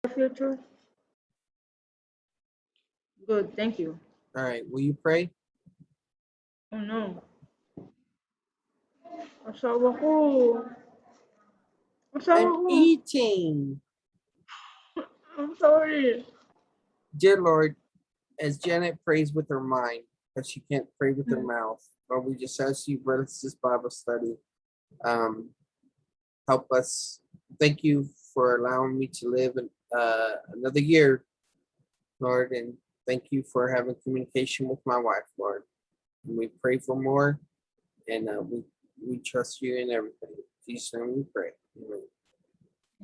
The future? Good, thank you. All right, will you pray? Oh no. Asawa ko. Asawa I'm ko. eating. I'm sorry. Dear Lord, as Janet prays with her mind, because she can't pray with her Mm. mouth, Lord, we just ask you bless this Bible study. Um, help us. Thank you for allowing me to live another year, Lord, and thank you for having communication with my wife, Lord. And we pray for more, and we trust you in everything. In Jesus' name we pray. Amen.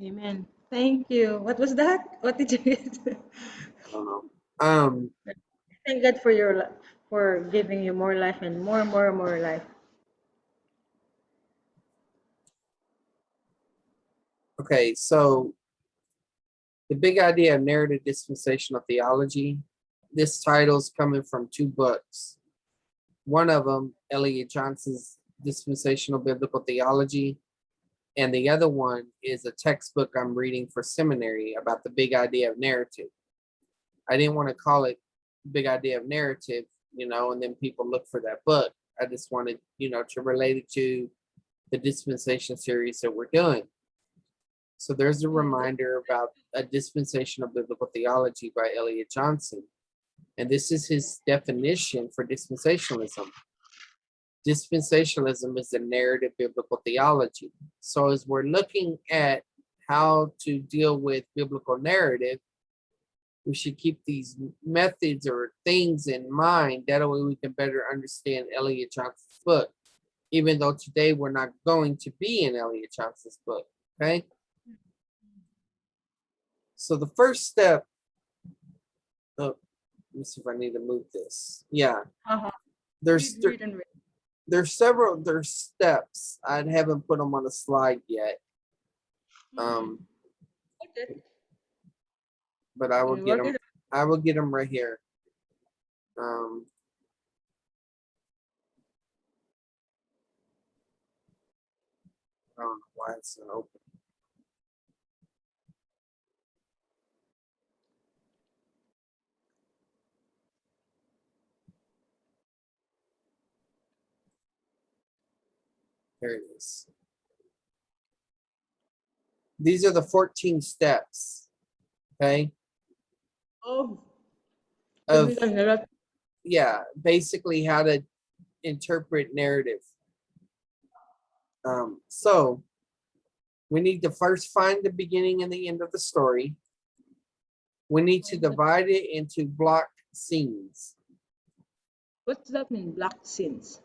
Amen. Thank you. What was that? What did you get? I don't know. Um, Thank God for your for giving you more life and more life. okay, so the big idea of narrative dispensational theology. This title is coming from two books. One of them, Elliot Johnson's Dispensational Biblical Theology, and the other one is a textbook I'm reading for seminary about the big idea of narrative. I didn't want to call it big idea of narrative, and then people look for that book. I just wanted, to relate it to the dispensation series that we're doing. So there's a reminder about a dispensation of biblical theology by Elliot Johnson. And this is his definition for dispensationalism. Dispensationalism is the narrative biblical theology. So as we're looking at how to deal with biblical narrative, we should keep these methods or things in mind. That way we can better understand Elliot Johnson's book, even though today we're not going to be in Elliot Johnson's book. Okay. So the first step, oh, let me see if I need to move this. Yeah. Uh-huh. There's Read and read. there's steps. I haven't put them on a slide yet. Okay. But I will We get work them. it. I will get them right here. I don't know why it's not open. There it is. These are the 14 steps. Okay. Oh, Of hirap. yeah, basically how to interpret narrative. So we need to first find the beginning and the end of the story. We need to divide it into block scenes. What does that mean? Black scenes.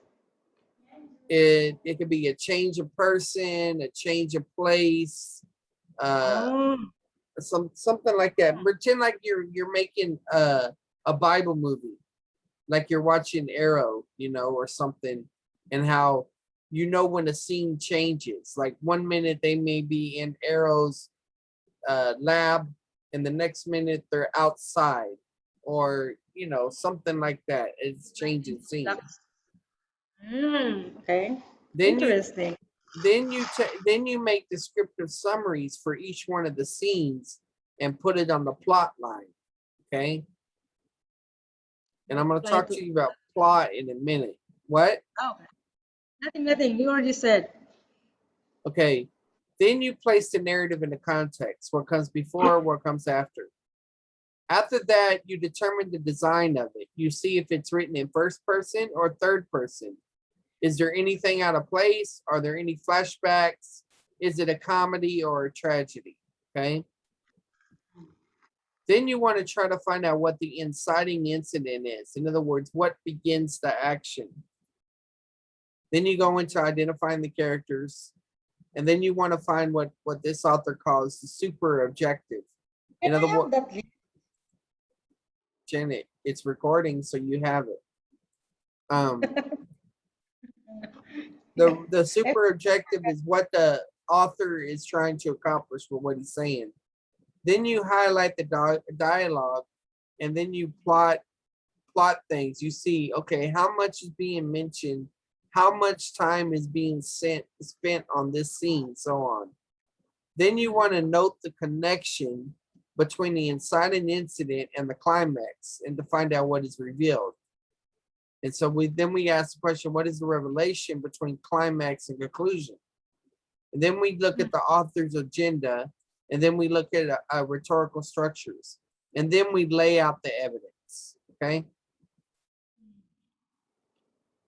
It could be a change of person, a change of place, Oh. something like that. Pretend like you're making a Bible movie, like you're watching Arrow, or something, and how when a scene changes. Like 1 minute they may be in Arrow's lab, and the next minute they're outside, or something like that. It's changing scenes. Okay. Then you Interesting. then you make descriptive summaries for each one of the scenes and put it on the plot line. Okay. And I'm going to talk to you about plot in a minute. What? Oh, nothing. You already said. Okay. Then you place the narrative in the context. What comes before, what comes after. After that, you determine the design of it. You see if it's written in first person or third person. Is there anything out of place? Are there any flashbacks? Is it a comedy or a tragedy? Okay. Then you want to try to find out what the inciting incident is. In other words, what begins the action. Then you go into identifying the characters. And then you want to find what this author calls the super objective. In other words, Janet, it's recording, so you have it. The super objective is what the author is trying to accomplish with what he's saying. Then you highlight the dialogue, and then you plot things. You see, okay, how much is being mentioned, how much time is being spent on this scene, so on. Then you want to note the connection between the inciting incident and the climax and to find out what is revealed. And so we ask the question, what is the revelation between climax and conclusion? And then we look at the author's agenda, and then we look at rhetorical structures, and then we lay out the evidence. Okay.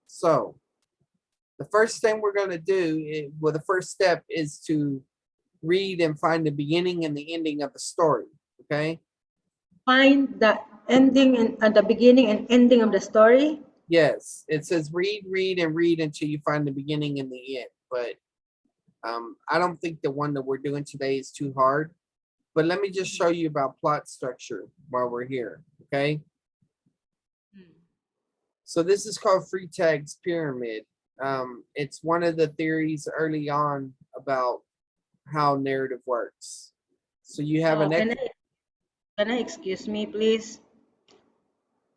So the first thing we're going to do, the first step is to read and find the beginning and the ending of the story. Okay. Find the ending and the beginning and ending of the story. Yes, it says read, read, and read until you find the beginning and the end. But I don't think the one that we're doing today is too hard. But let me just show you about plot structure while we're here. Okay. So this is called Freytag's pyramid. It's one of the theories early on about how narrative works. So you have Oh, can I excuse me, please?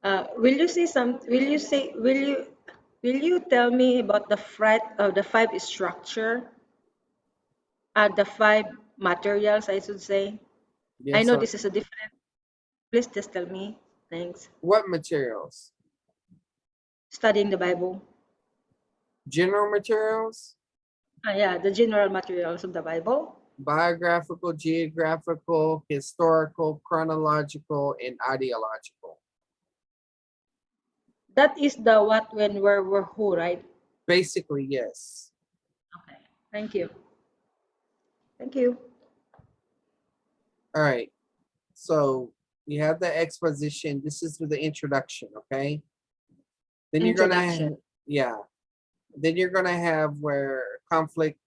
Will you say some? Will you tell me about the five structure? The five materials, I should say. I yes, know this is a different. Please just tell me. Thanks. what materials? Studying the Bible. General materials, Yeah, the general materials of the Bible. biographical, geographical, historical, chronological, and ideological. That is the what, when, where, who, right? Basically, yes. Okay. Thank you. Thank you. All right. So you have the exposition. This is for the introduction, okay? Then you're Introduction. Then you're gonna have where conflict,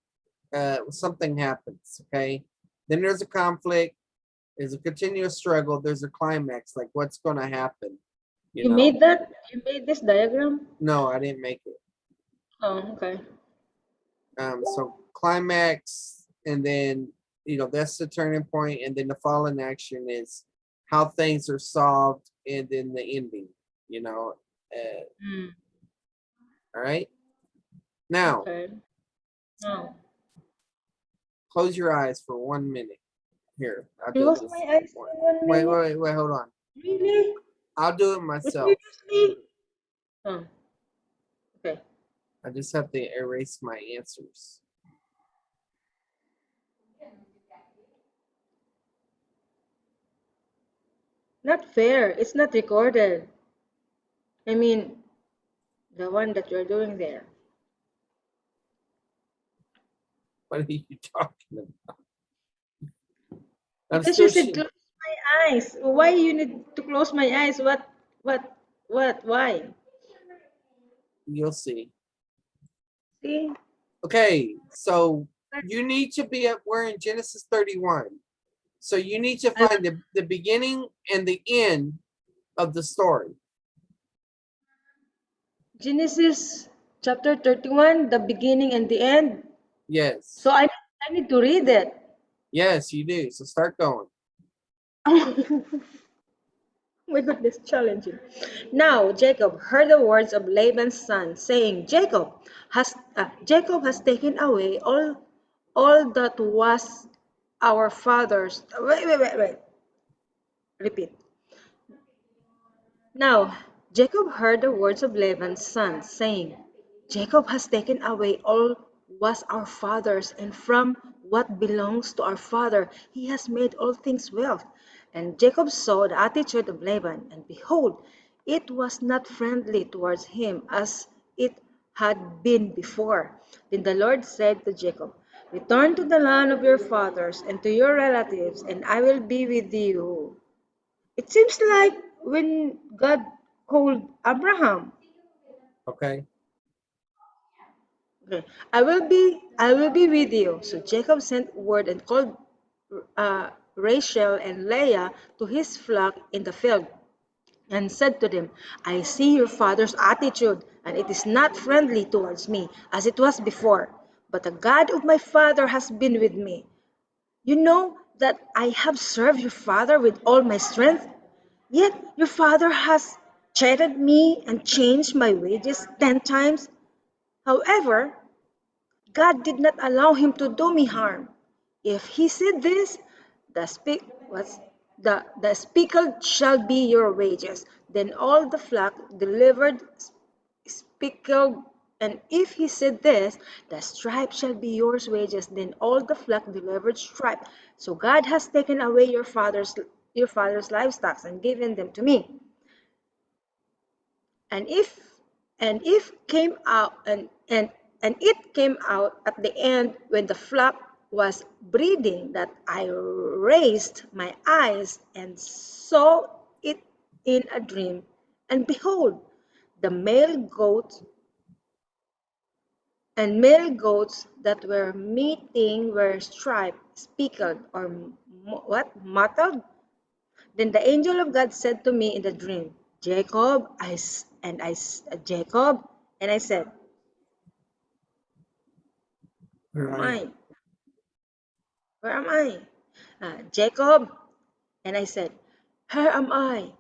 something happens, okay? Then there's a conflict, there's a continuous struggle, there's a climax, like what's gonna happen, you You know? made that? You made this diagram? No, I didn't make it. Oh, okay. So climax, and then that's the turning point, and then the fallen action is how things are solved, and then the ending. You know, Mm, all right. Now okay. Oh. close your eyes for 1 minute. Here, I'll do Close this. my eyes for 1 minute. Wait, hold on. Really? I'll do it myself. Seriously? Oh, okay. I just have to erase my answers. Not fair. It's not recorded. I mean, the one that you're doing there. What are you talking about? I'm Because you still. said close my eyes. Why you need to close my eyes? What, why? You'll see. See? Okay, so you need to be at. We're in Genesis 31. So you need to I, find the beginning and the end of the story. Genesis chapter 31, the beginning and the end. So Yes. I need to read it. Yes, you do. So start going. My goodness, challenging. Now Jacob heard the words of Laban's son, saying, Jacob has taken away all that was our father's. Wait. Repeat. Now Jacob heard the words of Laban's son, saying, Jacob has taken away all was our father's, and from what belongs to our father he has made all things well. And Jacob saw the attitude of Laban, and behold, it was not friendly towards him as it had been before. Then the Lord said to Jacob, Return to the land of your fathers and to your relatives, and I will be with you. It seems like when God called Abraham, Okay. okay, I will be with you. So Jacob sent word and called Rachel and Leah to his flock in the field and said to them, I see your father's attitude, and it is not friendly towards me as it was before. But the God of my father has been with me. You know that I have served your father with all my strength. Yet your father has cheated me and changed my wages 10 times. However, God did not allow him to do me harm. If he said this, the speak what's the speckled shall be your wages. Then all the flock delivered speckled. And if he said this, the stripe shall be yours wages, then all the flock delivered stripe. So God has taken away your father's livestock and given them to me. And if came out and it came out at the end when the flock was breeding that I raised my eyes and saw it in a dream, and behold, the male goats that were meeting were striped, speckled, or mottled. Then the angel of God said to me in the dream, Jacob, Jacob, and I said, Where where am are you? I? Where am I? Jacob, and I said, here am I.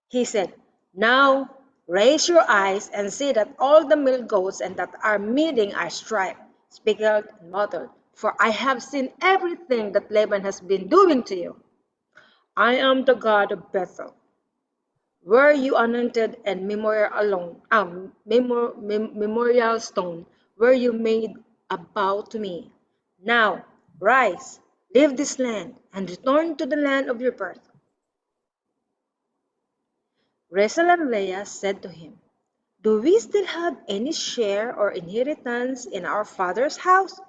He said, now raise your eyes and see that all the male goats and that are meeting are striped, speckled, and mottled. For I have seen everything that Laban has been doing to you. I am the God of Bethel, were you anointed and memorial stone, where you made a vow to me. Now rise, leave this land, and return to the land of your birth. Rachel and Leah said to him, do we still have any share or inheritance in our father's house?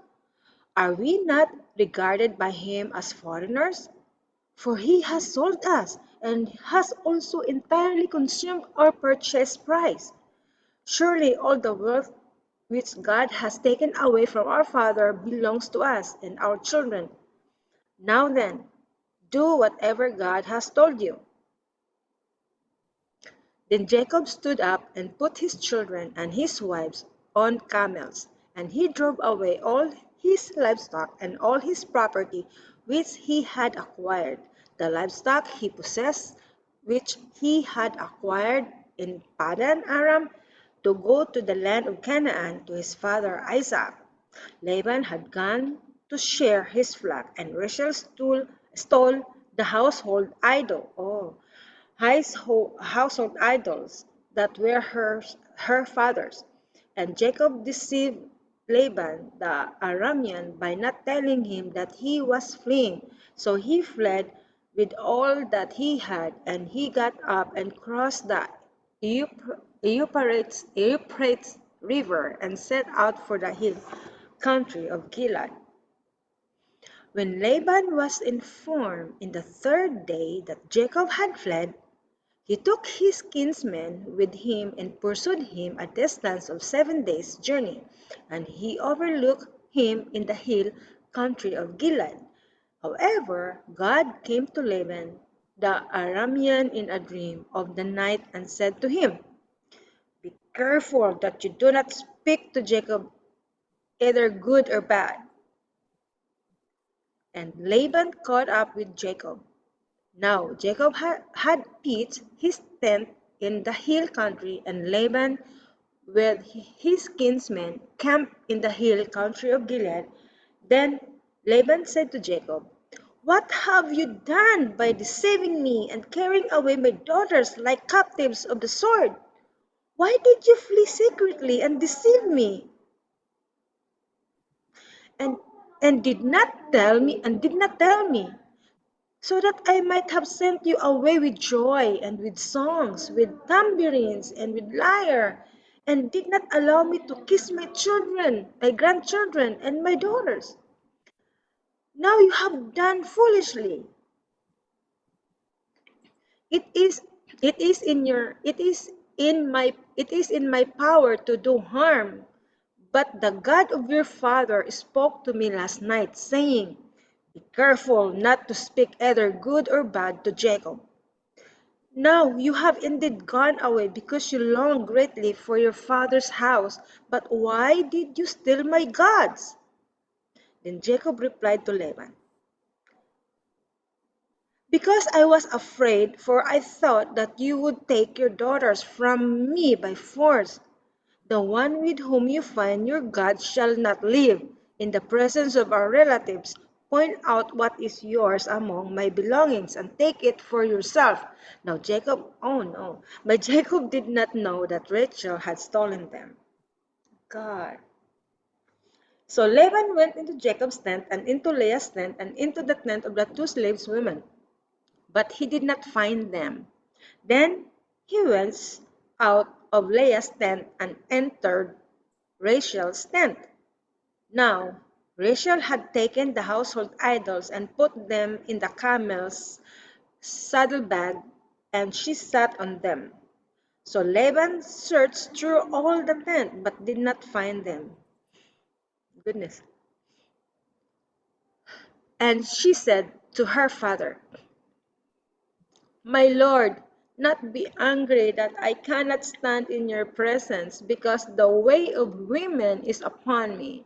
Are we not regarded by him as foreigners? For he has sold us and has also entirely consumed our purchase price. Surely all the wealth which God has taken away from our father belongs to us and our children. Now then, do whatever God has told you. Then Jacob stood up and put his children and his wives on camels, and he drove away all his livestock and all his property which he had acquired, the livestock he possessed, which he had acquired in Padan Aram, to go to the land of Canaan to his father Isaac. Laban had gone to share his flock, and Rachel stole the household idols that were her father's. And Jacob deceived Laban the Aramean by not telling him that he was fleeing. So he fled with all that he had, and he got up and crossed the Euphrates River and set out for the hill country of Gilead. When Laban was informed in the third day that Jacob had fled, he took his kinsmen with him and pursued him a distance of 7 days' journey, and he overlooked him in the hill country of Gilead. However, God came to Laban the Aramean in a dream of the night and said to him, be careful that you do not speak to Jacob either good or bad. And Laban caught up with Jacob. Now Jacob had pitched his tent in the hill country, and Laban with his kinsmen camped in the hill country of Gilead. Then Laban said to Jacob, what have you done by deceiving me and carrying away my daughters like captives of the sword? Why did you flee secretly and deceive me? And did not tell me, so that I might have sent you away with joy and with songs, with tambourines and with lyre, and did not allow me to kiss my children, my grandchildren, and my daughters. Now you have done foolishly. It is it is in your it is in my power to do harm. But the God of your father spoke to me last night, saying, be careful not to speak either good or bad to Jacob. Now you have indeed gone away because you long greatly for your father's house. But why did you steal my gods? Then Jacob replied to Laban, because I was afraid, for I thought that you would take your daughters from me by force. The one with whom you find your God shall not live in the presence of our relatives. Point out what is yours among my belongings and take it for yourself. Now Jacob, oh no, but Jacob did not know that Rachel had stolen them. God. So Laban went into Jacob's tent and into Leah's tent and into the tent of the two slaves women, but he did not find them. Then he went out of Leah's tent and entered Rachel's tent. Now Rachel had taken the household idols and put them in the camel's saddlebag, and she sat on them. So Laban searched through all the tent but did not find them. Goodness. And she said to her father, my lord, not be angry that I cannot stand in your presence, because the way of women is upon me.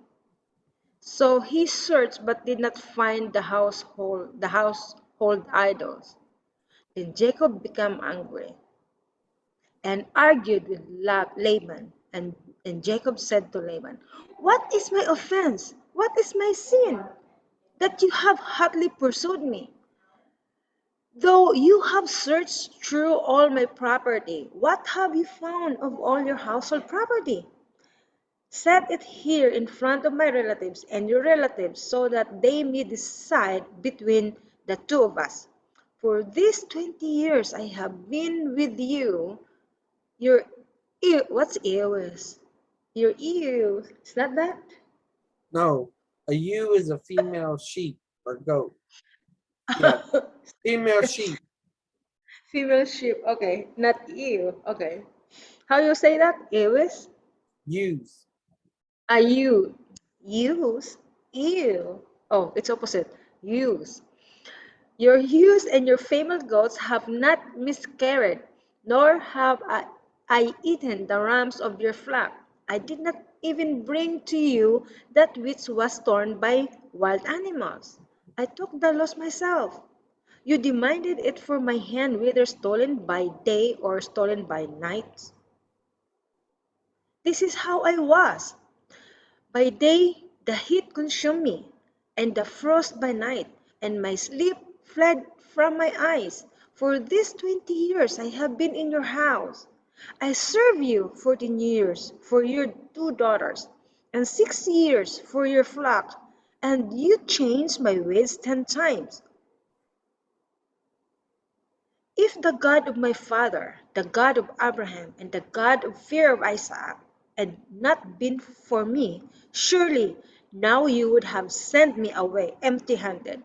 So he searched but did not find the household idols. Then Jacob became angry and argued with Laban. And Jacob said to Laban, what is my offense? What is my sin? That you have hotly pursued me. Though you have searched through all my property, what have you found of all your household property? Set it here in front of my relatives and your relatives, so that they may decide between the two of us. For these 20 years I have been with you. Your ew, what's ews? Your ews. Is not that? No, a ewe is a female sheep or goat. Yeah, female sheep. Female sheep. Okay, not ew. Okay. How you say that? Ewes? Ewes. A you. Use? Ew. Oh, it's opposite. Use. Your ewes and your female goats have not miscarried, nor have I eaten the rams of your flock. I did not even bring to you that which was torn by wild animals. I took the loss myself. You demanded it for my hand, whether stolen by day or stolen by night. This is how I was. By day the heat consumed me, and the frost by night, and my sleep fled from my eyes. For these 20 years I have been in your house. I served you 14 years for your two daughters, and 6 years for your flock, and you changed my ways 10 times. If the God of my father, the God of Abraham, and the God of fear of Isaac, had not been for me, surely now you would have sent me away empty-handed.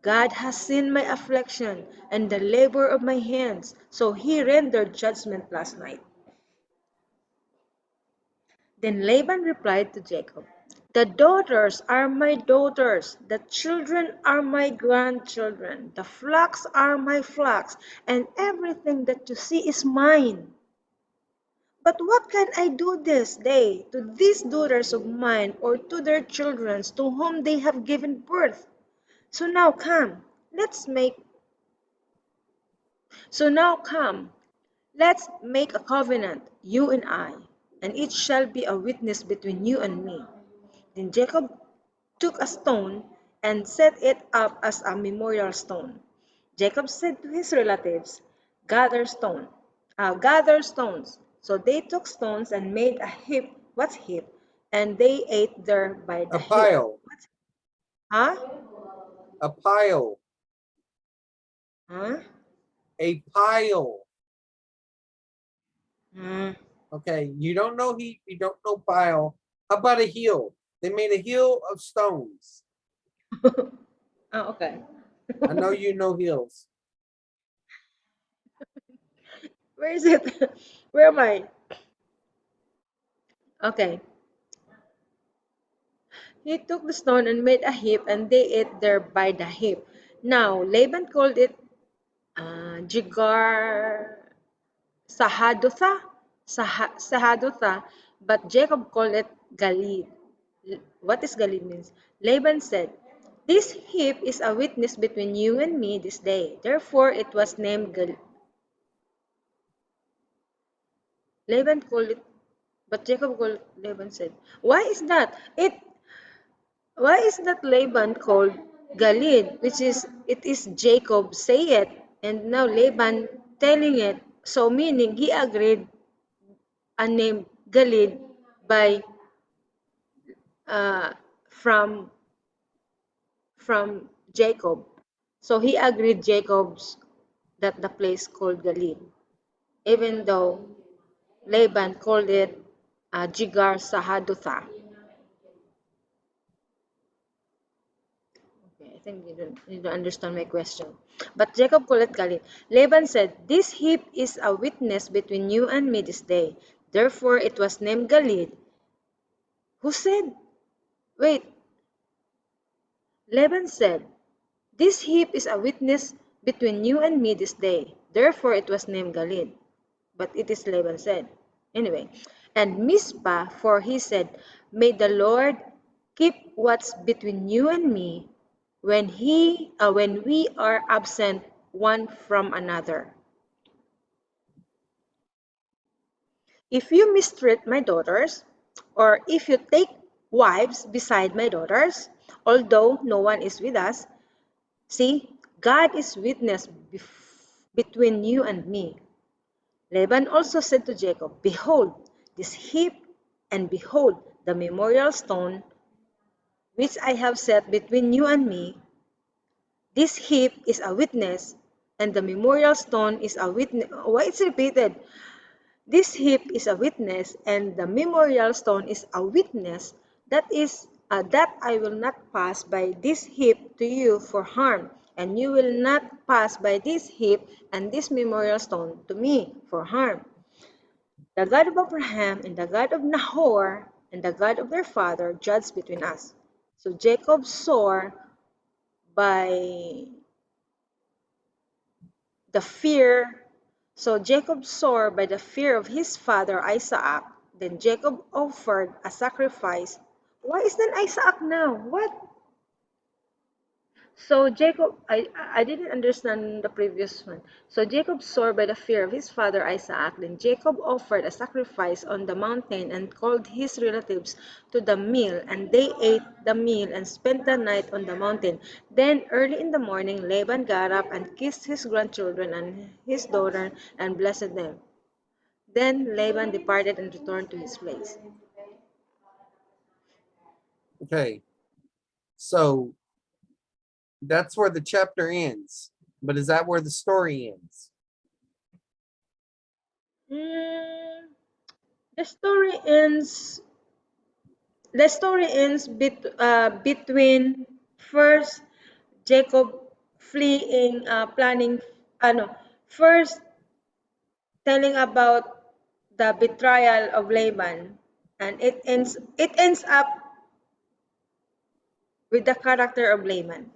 God has seen my affliction and the labor of my hands, so he rendered judgment last night. Then Laban replied to Jacob, the daughters are my daughters, the children are my grandchildren, the flocks are my flocks, and everything that you see is mine. But what can I do this day to these daughters of mine, or to their children to whom they have given birth? So now come, let's make so now come, let's make a covenant, you and it shall be a witness between you and me. Then Jacob took a stone and set it up as a memorial stone. Jacob said to his relatives, gather stones. So they took stones and made a heap. What's heap? And they ate there by the A heap. pile. Huh? A pile. Huh? A pile. Hmm. Okay, you don't know heap, you don't know pile. How about a hill? They made a hill of stones. Okay. I know you know hills. Where is it? Where am I? Okay. He took the stone and made a heap, and they ate there by the heap. Now Laban called it Jigar Sahadutha, but Jacob called it Galid. What is Galid means? Laban said, this heap is a witness between you and me this day. Therefore it was named Galid. Laban called it, but Jacob called Laban said, why is that? Why is that Laban called Galid, which is it is Jacob say it, and now Laban telling it. So meaning he agreed a name Galid by uh, from from Jacob. So he agreed Jacob's that the place called Galid, even though Laban called it Jigar Sahadutha. Okay, I think you don't understand my question. But Jacob called it Galid. Laban said, "This heap is a witness between you and me this day." Therefore it was named Galid. Who said? Wait, Laban said, "This heap is a witness between you and me this day." Therefore it was named Galid. But it is Laban said. Anyway, and Mizpah, for he said, "May the Lord keep what's between you and me when we are absent one from another. If you mistreat my daughters, or if you take wives beside my daughters, although no one is with us, see, God is witness between you and me." Laban also said to Jacob, "Behold, this heap, and behold, the memorial stone which I have set between you and me. This heap is a witness, and the memorial stone is a witness." Why it's repeated? This heap is a witness, and the memorial stone is a witness. That I will not pass by this heap to you for harm, and you will not pass by this heap and this memorial stone to me for harm. The God of Abraham and the God of Nahor and the God of their father judge between us. So Jacob swore by the fear. So Jacob swore by the fear of his father Isaac. Then Jacob offered a sacrifice. Why is then Isaac now? What? So Jacob, I didn't understand the previous one. So Jacob swore by the fear of his father Isaac. Then Jacob offered a sacrifice on the mountain and called his relatives to the meal, and they ate the meal and spent the night on the mountain. Then early in the morning Laban got up and kissed his grandchildren and his daughter and blessed them. Then Laban departed and returned to his place. Okay, so that's where the chapter ends. But is that where the story ends? Mm, the story ends between first Jacob fleeing, planning, ano, first telling about the betrayal of Laban, and it ends up with the character of Laban.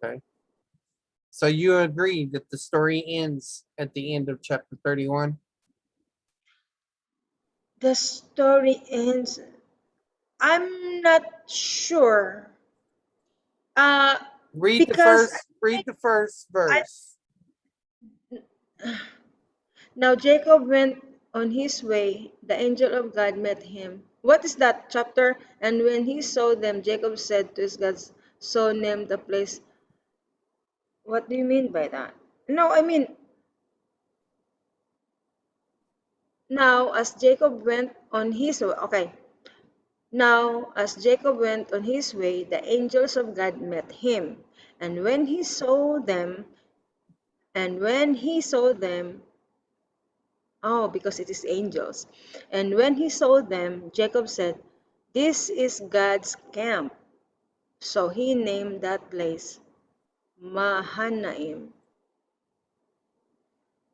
Okay. So you agree that the story ends at the end of chapter 31? The story ends. I'm not sure. Uh, because Read the first I, verse. now Jacob went on his way. The angel of God met him. What is that chapter? And when he saw them, Jacob said to his gods, so named the place. What do you mean by that? No, I mean, now as Jacob went on his way. Okay. Now as Jacob went on his way, the angels of God met him. And when he saw them, oh, because it is angels. And when he saw them, Jacob said, "This is God's camp." So he named that place Mahanaim.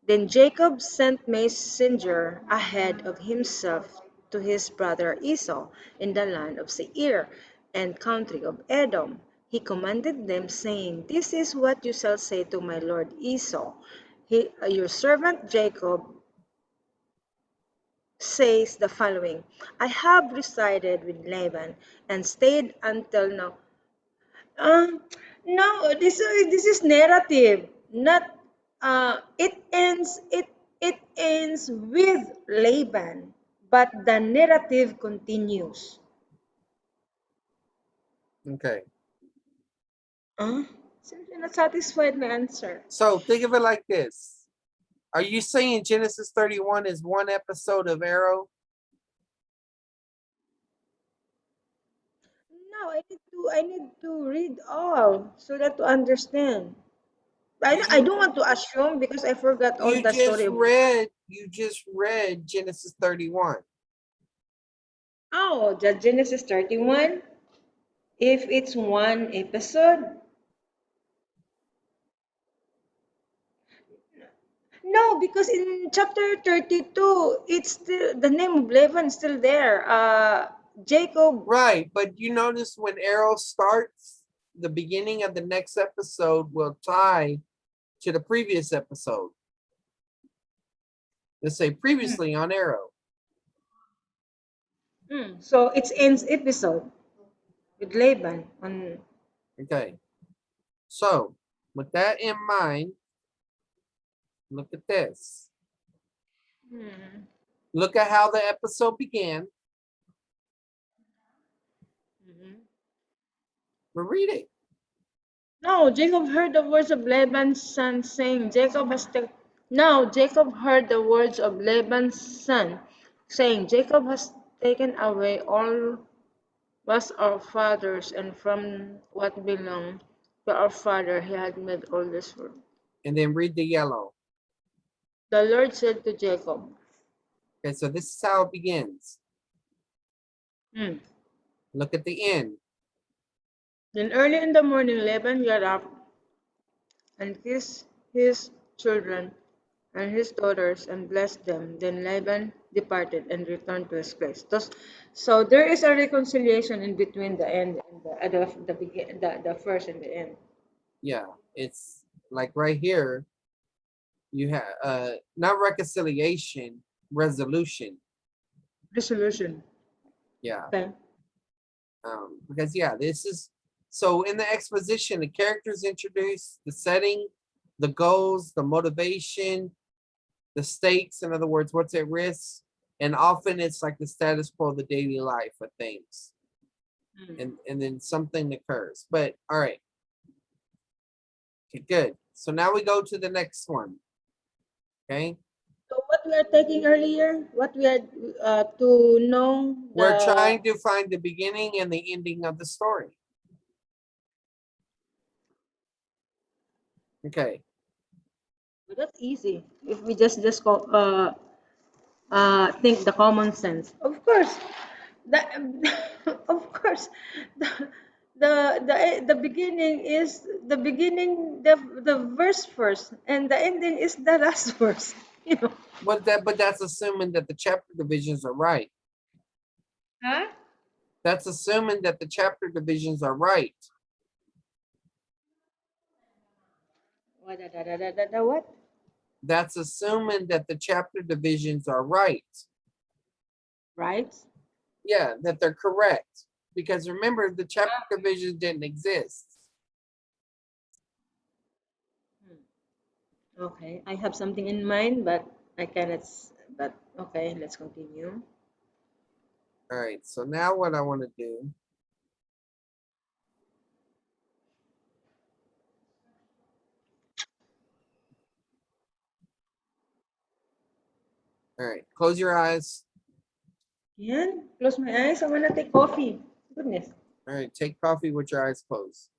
Then Jacob sent messenger ahead of himself to his brother Esau in the land of Seir and country of Edom. He commanded them, saying, "This is what you shall say to my lord Esau. Your servant Jacob says the following: I have resided with Laban and stayed until now." Um, no, this is narrative, not it ends with Laban, but the narrative continues. Okay. Since you're not satisfied my answer. So think of it like this. Are you saying Genesis 31 is one episode of Arrow? No, I need to read all so that to understand. I You don't want to assume because I forgot all the story. you just read Genesis 31. Oh, the Genesis 31. If it's one episode, no, because in chapter 32, it's still the name of Laban is still there. Jacob. Right, but you notice when Arrow starts, the beginning of the next episode will tie to the previous episode. Let's say previously on Arrow. So it's ends episode with Laban on. Okay. So with that in mind, look at this. Hmm. Look at how the episode began. Mhm. We're reading. No, Jacob heard the words of Laban's son saying, Now Jacob heard the words of Laban's son saying, Jacob has taken away all was our father's, and from what belonged to our father he had made all this world. And then read the yellow. The Lord said to Jacob, Okay, so this is how it begins. hmm. Look at the end. Then early in the morning Laban got up and kissed his children and his daughters and blessed them. Then Laban departed and returned to his place. So there is a reconciliation in between the end and the first and the end. Yeah, it's like right here. You have not reconciliation, resolution. Resolution. Yeah, Okay. because yeah, this is so in the exposition, the characters introduced, the setting, the goals, the motivation, the stakes. In other words, what's at risk, and often it's like the status quo of the daily life of things, and then something occurs. But all right, okay, good. So now we go to the next one. Okay, So what we are taking earlier, what we are to know we're the. trying to find the beginning and the ending of the story. Okay. But that's easy if we think the common sense. Of course, the of course, the the beginning is the beginning the verse first, and the ending is the last verse. You know. But that's assuming that the chapter divisions are right. Huh? That's assuming that the chapter divisions are right. What? That's assuming that the chapter divisions are right. Right? Yeah, that they're correct. Because remember, the chapter divisions didn't exist. Okay, I have something in mind, but I cannot. But okay, let's continue. All right, so now what I want to do. All right, close your eyes. Yan, close my eyes. I wanna take coffee. Goodness. All right, take coffee with your eyes closed.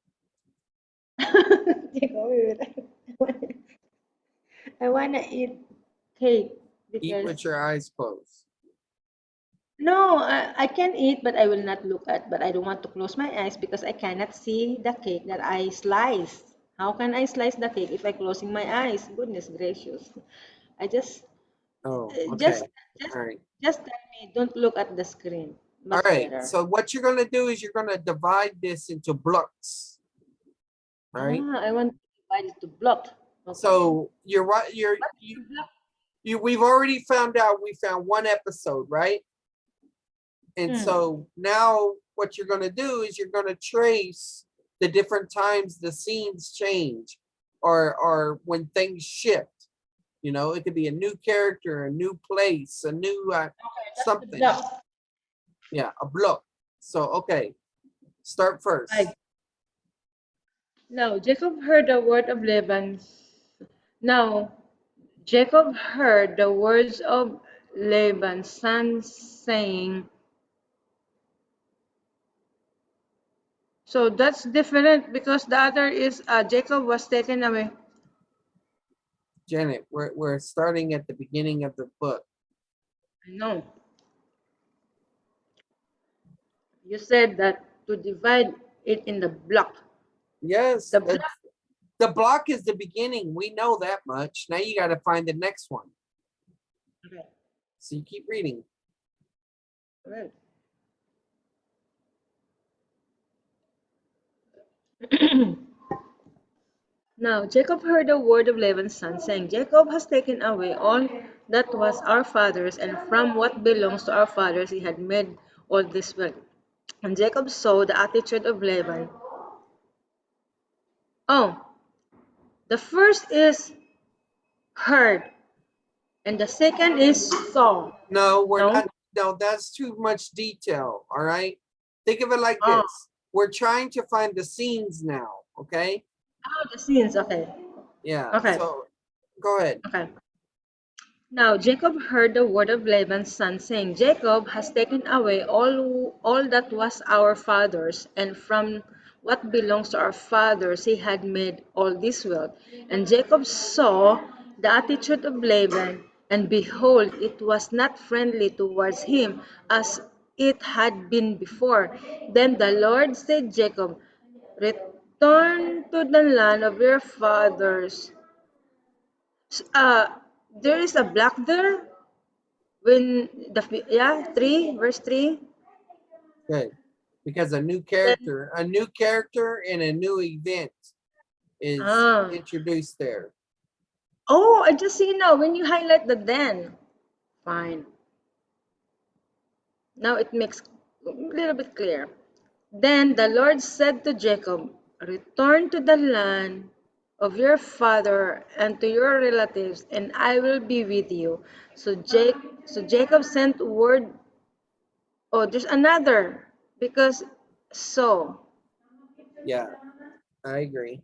Take coffee with I wanna eat cake Eat because with your eyes closed. no, I can eat, but I will not look at. But I don't want to close my eyes because I cannot see the cake that I sliced. How can I slice the cake if I closing my eyes? Goodness gracious! I just, Oh, uh, okay. just, just, All right. just tell me. Don't look at the screen. All Much right. better. So what you're gonna do is you're gonna divide this into blocks. All right. I want to divide it to block. Okay. So you're right. What is block? We've already found out. We found one episode, right? And Hmm. so now what you're gonna do is you're gonna trace the different times the scenes change, or when things shift. You know, it could be a new character, a new place, a new Okay, that's the something. block. Yeah, a block. So okay. Start Five. first. Now Jacob heard the word of Laban. Now Jacob heard the words of Laban's son saying, so that's different because the other is Jacob was taken away. Janet, we're starting at the beginning of the book. No, you said that to divide it in the block. Yes, The block. the block is the beginning. We know that much. Now you got to find the next one. Okay. So you keep reading. Right. Now Jacob heard the word of Laban's son, saying, Jacob has taken away all that was our father's, and from what belongs to our fathers he had made all this wealth. And Jacob saw the attitude of Laban. Oh, the first is heard, and the second is saw. No, we're No? not. No, that's too much detail. All right. Think of it like Oh, this. We're trying to find the scenes now. Okay. oh, the scenes. Okay. Yeah. Okay. So go ahead. Okay. Now Jacob heard the word of Laban's son, saying, Jacob has taken away all that was our father's, and from what belongs to our fathers he had made all this wealth. And Jacob saw the attitude of Laban, and behold, it was not friendly towards him as it had been before. Then the Lord said, Jacob, return to the land of your fathers. Uh, there is a black there when yeah 3 verse 3. Good. Because Then a new character and a new event is ah introduced there. oh, I just see now when you highlight the then. Fine. Now it makes a little bit clear. Then the Lord said to Jacob, return to the land of your father and to your relatives, and I will be with you. So Jacob sent word. Oh, there's another because so. Yeah, I agree.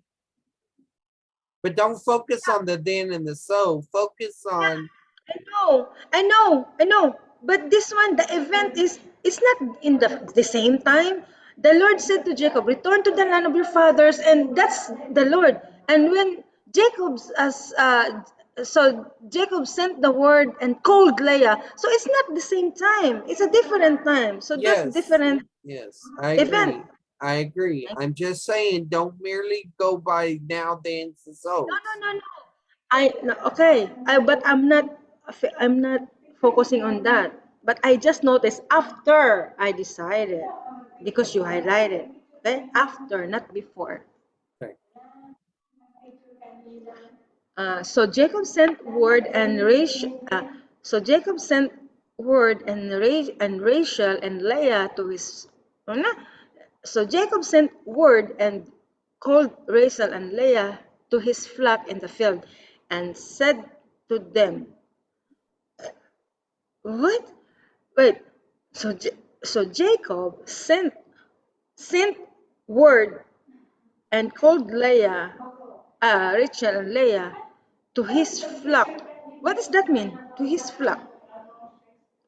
But don't focus on the then and the so. Focus on I know. But this one, the event is it's not in the same time. The Lord said to Jacob, "Return to the land of your fathers," and that's the Lord. And when Jacob's as so Jacob sent the word and called Leah, so it's not the same time. It's a different time. So that's yes, different yes, I event. agree. I agree. I'm just saying, don't merely go by now, then, and No, so. no, no, no. No, okay. But I'm not focusing on that. But I just noticed after I decided because you highlighted. Okay, after, not before. Okay. So Jacob sent word and Rachel. So Jacob sent word and Rachel and Leah to his. Ano? So Jacob sent word and called Rachel and Leah to his flock in the field, and said to them, "What? Wait. So so Jacob sent word and called Rachel and Leah to his flock. What does that mean? To his flock.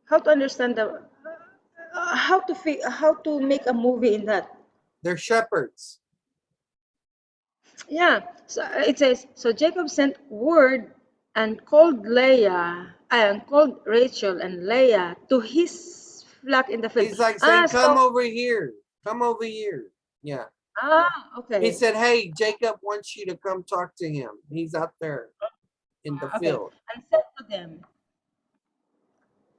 How to understand the how to make a movie in that? They're shepherds. Yeah. So it says so Jacob sent word and called Rachel and Leah to his flock in the field. He's like saying, come So over here. Come over here. Yeah. He okay. said, hey, Jacob wants you to come talk to him. He's out there in the Okay. field. And said to them,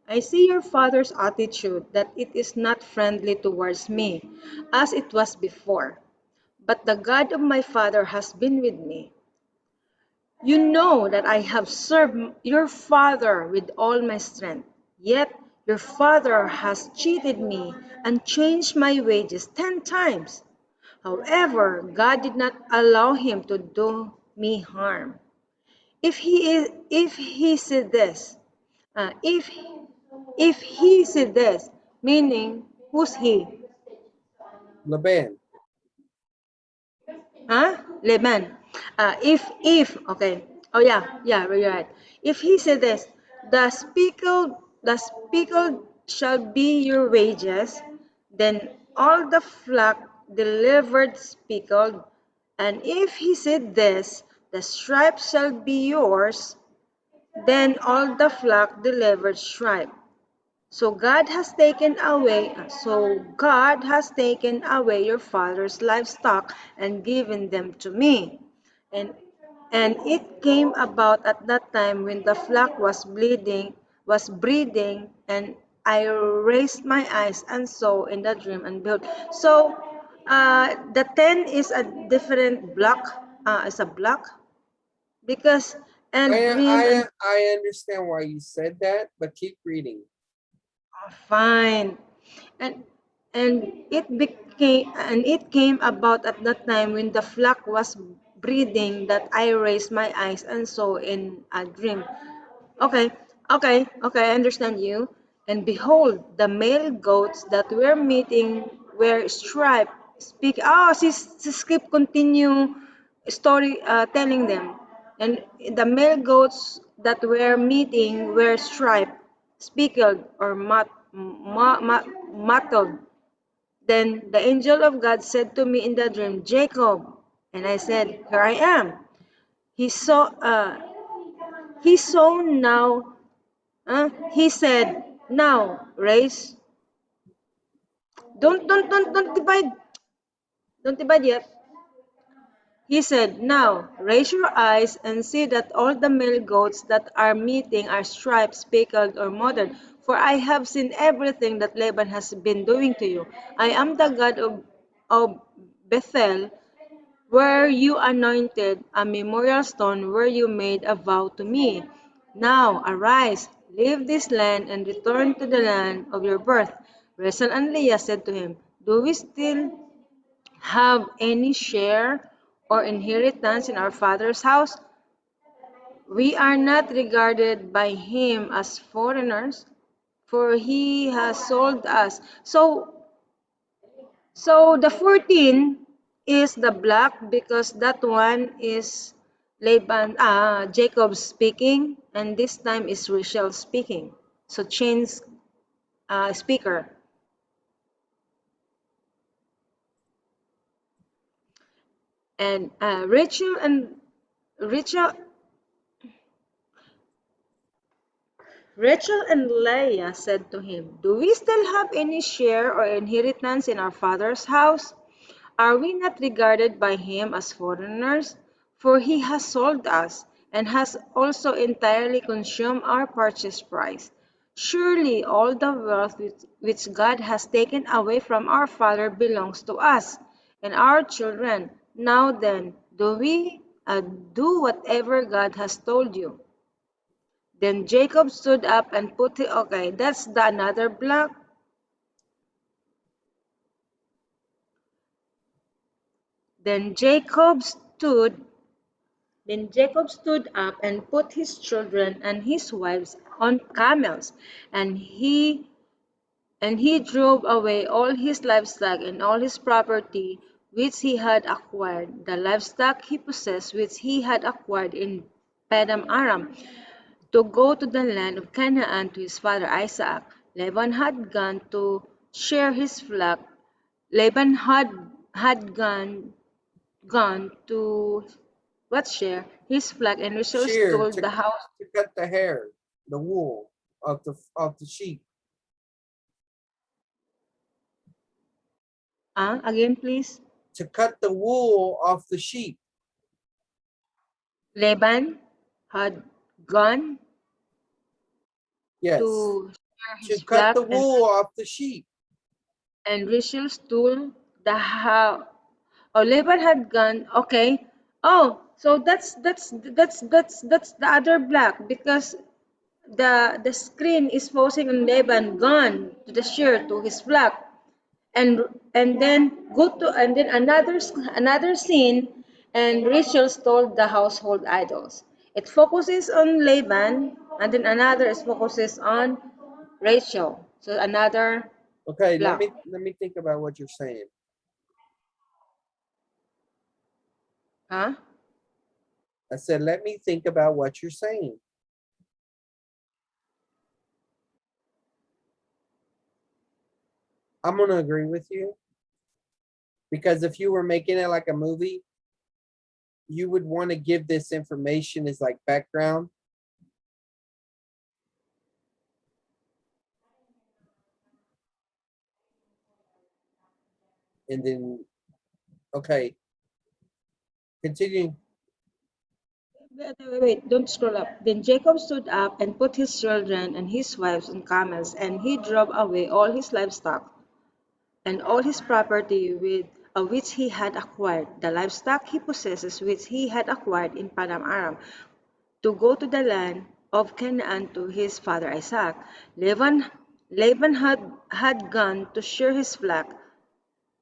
I see your father's attitude that it is not friendly towards me, as it was before. But the God of my father has been with me. You know that I have served your father with all my strength. Yet your father has cheated me and changed my wages 10 times. However, God did not allow him to do me harm. If he said this, uh, if if he said this, meaning who's he? Laban. Huh? Laban. If okay. Oh yeah, yeah, you're right. If he said this, the speckled shall be your wages, then all the flock delivered speckled. And if he said this, the stripe shall be yours, then all the flock delivered stripe. So God has taken away your father's livestock and given them to me. And and it came about at that time when the flock was breeding, and I raised my eyes and saw in the dream and behold. So the 10 is a different block, is a block because and I dream I and I understand why you said that, but keep reading. fine. And it came about at that time when the flock was breeding that I raised my eyes and saw in a dream. Okay, okay, I understand you. And behold, the male goats that were meeting were striped. Speak. Oh, she skip continue story telling them. And the male goats that were meeting were striped, speckled, or mottled. Then the angel of God said to me in the dream, Jacob. And I said, Here I am. He saw. He saw now. He said, Now raise. Don't divide. Don't divide yet. He said, Now raise your eyes and see that all the male goats that are meeting are striped, speckled, or mottled. For I have seen everything that Laban has been doing to you. I am the God of Bethel, where you anointed a memorial stone, where you made a vow to me. Now arise, leave this land, and return to the land of your birth. Rachel and Leah said to him, Do we still have any share or inheritance in our father's house? We are not regarded by him as foreigners, for he has sold us. So the 14 is the black because that one is Jacob speaking, and this time is Rachel speaking. So change speaker. And Rachel Rachel and Leah said to him, Do we still have any share or inheritance in our father's house? Are we not regarded by him as foreigners? For he has sold us, and has also entirely consumed our purchase price. Surely all the wealth which God has taken away from our father belongs to us and our children. Now then, do whatever God has told you. Then Jacob stood up and okay, that's the another block. Then Jacob stood up and put his children and his wives on camels, and he drove away all his livestock and all his property which he had acquired, the livestock he possessed which he had acquired in Padam Aram, to go to the land of Canaan to his father Isaac. Laban had gone to share his flock. Laban had gone to what share his flock, and Rachel Shear stole the house. to cut the hair, the wool of the sheep. Again, please. To cut the wool off the sheep. Laban had gone Yes. to share To his cut flock, the wool off the sheep. and Rachel stole the house. Oh, Laban had gone. Okay. Oh, so that's the other black because the screen is posing on Laban gone to the shear to his flock, and then go to and then another scene, and Rachel stole the household idols. It focuses on Laban, and then another is focuses on Rachel. So another Okay, let black. me let me think about what you're saying. Huh? I said, let me think about what you're saying. I'm going to agree with you because if you were making it like a movie, you would want to give this information as like background. And then, okay, continue. Wait, don't scroll up. Then Jacob stood up and put his children and his wives on camels, and he drove away all his livestock and all his property with which he had acquired, the livestock he possesses which he had acquired in Padam Aram, to go to the land of Canaan to his father Isaac. Laban had gone to shear his flock.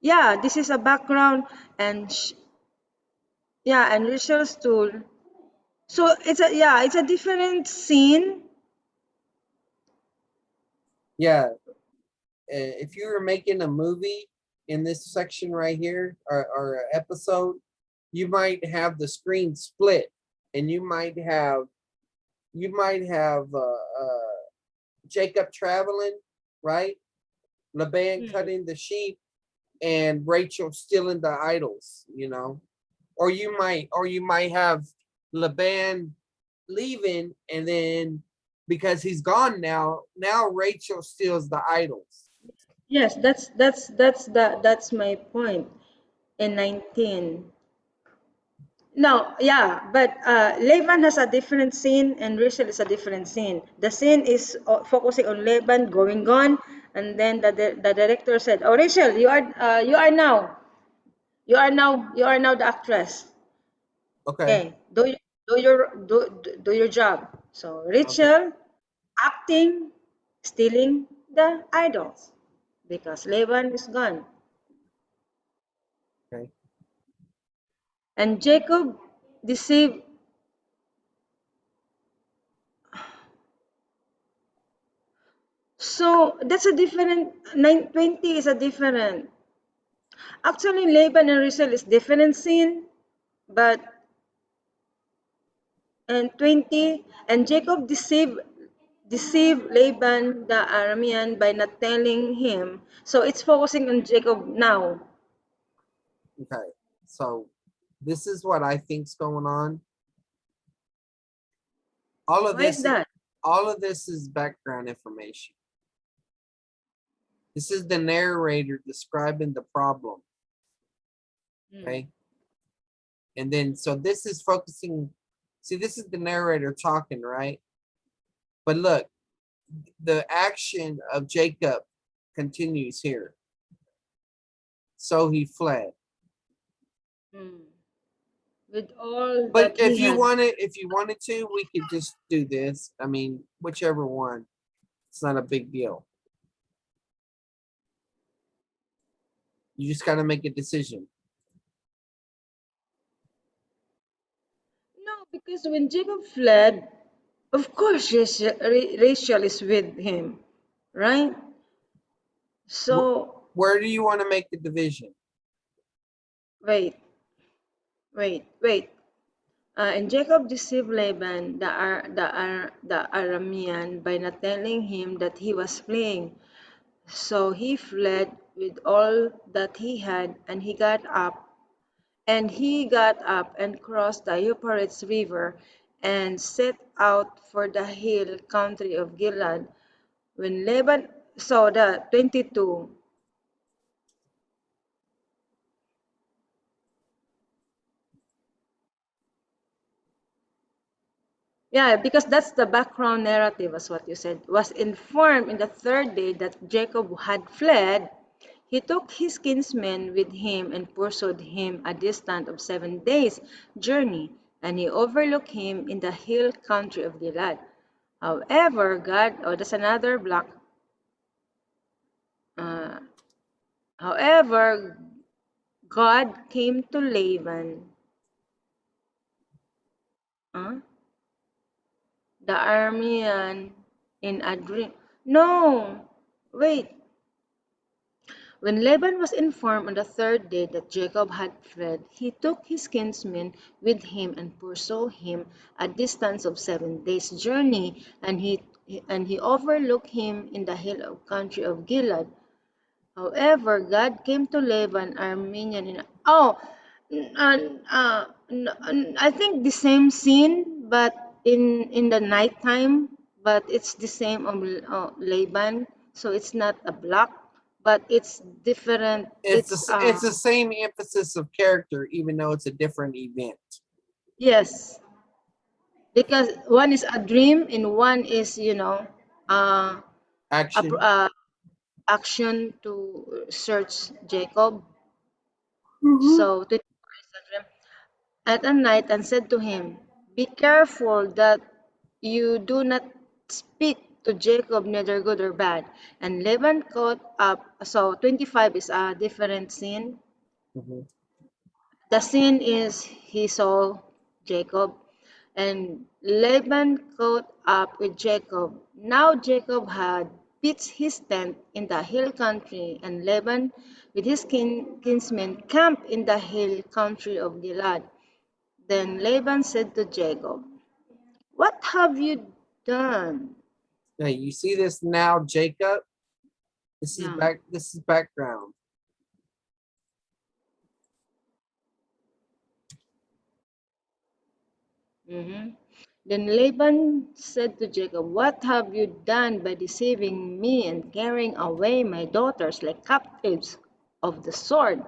Yeah, this is a background, and yeah, and Rachel's tool. So it's a different scene. Yeah, if you were making a movie in this section right here or episode, you might have the screen split, and you might have Jacob traveling, right? Laban Hmm. cutting the sheep, and Rachel stealing the idols. Or you might have Laban leaving, and then because he's gone now Rachel steals the idols. Yes, that's my point. In 19. No, yeah, but Laban has a different scene and Rachel is a different scene. The scene is focusing on Laban going gone, and then the director said, "Oh, Rachel, you are now the actress. Okay, Okay, do your job." So okay, Rachel acting, stealing the idols because Laban is gone, okay. and Jacob deceived. So that's a different. 920 is a different. Actually, Laban and Rachel is different scene, but and 20 and Jacob deceived Laban the Aramean by not telling him. So it's focusing on Jacob now. Okay, so this is what I think's going on. All of Why is this, that? all of this is background information. This is the narrator describing the problem. Hmm. Okay, and then so this is focusing. See, this is the narrator talking, right? But look, the action of Jacob continues here. So he fled. Hmm. With all But that he had. if you wanted to, we could just do this. I mean, whichever one. It's not a big deal. You just got to make a decision. No, because when Jacob fled, of course Rachel is with him, right? So Where do you want to make the division? wait, wait. And Jacob deceived Laban the Aramean by not telling him that he was fleeing. So he fled with all that he had, and he got up and crossed the Euphrates River and set out for the hill country of Gilead. When Laban saw the 22. Yeah, because that's the background narrative, as what you said, was informed in the third day that Jacob had fled. He took his kinsmen with him and pursued him a distance of 7 days' journey, and he overlooked him in the hill country of Gilead. That's another block. Uh, however, God came to Laban, uh, the Aramean, in a dream. No, wait. When Laban was informed on the third day that Jacob had fled, he took his kinsmen with him and pursued him a distance of 7 days' journey, and he overlooked him in the hill country of Gilead. However, God came to Laban, Aramean, I think the same scene, but in the nighttime, but it's the same of Laban, so it's not a block, but it's different. It's the same emphasis of character, even though it's a different event. Yes, because one is a dream and one is Action. action to search Jacob. Mm-hmm. So 24 is a dream. At a night and said to him, be careful that you do not speak to Jacob neither good or bad. And Laban caught up. So 25 is a different scene. Mm-hmm. The scene is he saw Jacob, and Laban caught up with Jacob. Now Jacob had pitched his tent in the hill country, and Laban with his kinsmen camped in the hill country of Gilead. Then Laban said to Jacob, what have you done? Now you see this now, Jacob. This is Yeah. back. This is background. Mhm. Then Laban said to Jacob, what have you done by deceiving me and carrying away my daughters like captives of the sword?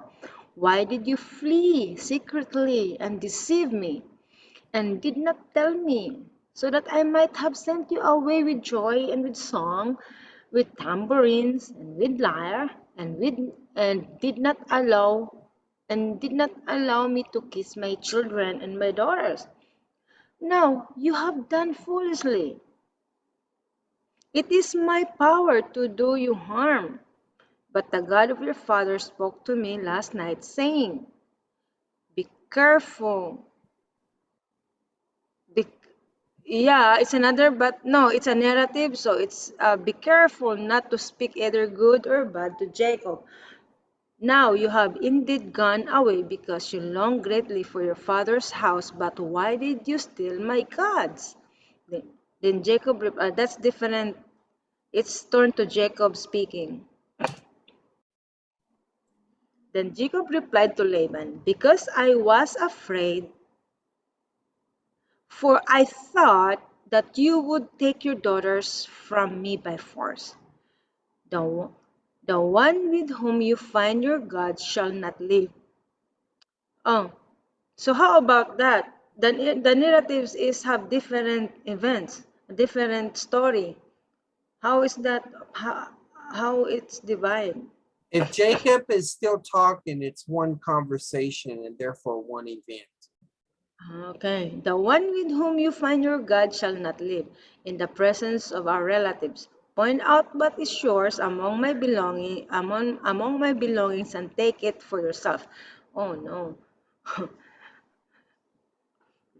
Why did you flee secretly and deceive me and did not tell me, so that I might have sent you away with joy and with song, with tambourines and with lyre, and did not allow me to kiss my children and my daughters? No, you have done foolishly. It is my power to do you harm. But the God of your father spoke to me last night, saying, be careful. Be, yeah, it's another, but no, it's a narrative, so it's be careful not to speak either good or bad to Jacob. Now you have indeed gone away because you long greatly for your father's house, but why did you steal my gods? Then Jacob replied, that's different. It's turned to Jacob speaking. Then Jacob replied to Laban, because I was afraid, for I thought that you would take your daughters from me by force. The, the one with whom you find your God shall not live. Oh, so how about that? The narratives is have different events, a different story. How is that? How it's divided? If Jacob is still talking, it's one conversation and therefore one event. Okay. The one with whom you find your God shall not live in the presence of our relatives. Point out what is yours among my belongings and take it for yourself. Oh no.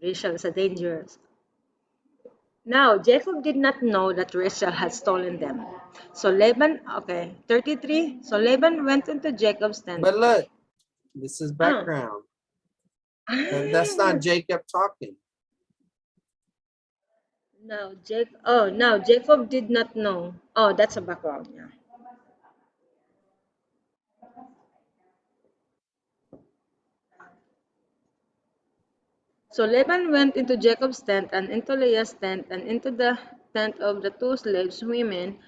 Rachel is a dangerous. Now Jacob did not know that Rachel had stolen them. So Laban, okay, 33. So Laban went into Jacob's tent. But look, this is Ah. background. That's not Jacob talking. Now Jacob did not know. Oh, that's a background, yeah. So Laban went into Jacob's tent and into Leah's tent and into the tent of the two slaves women,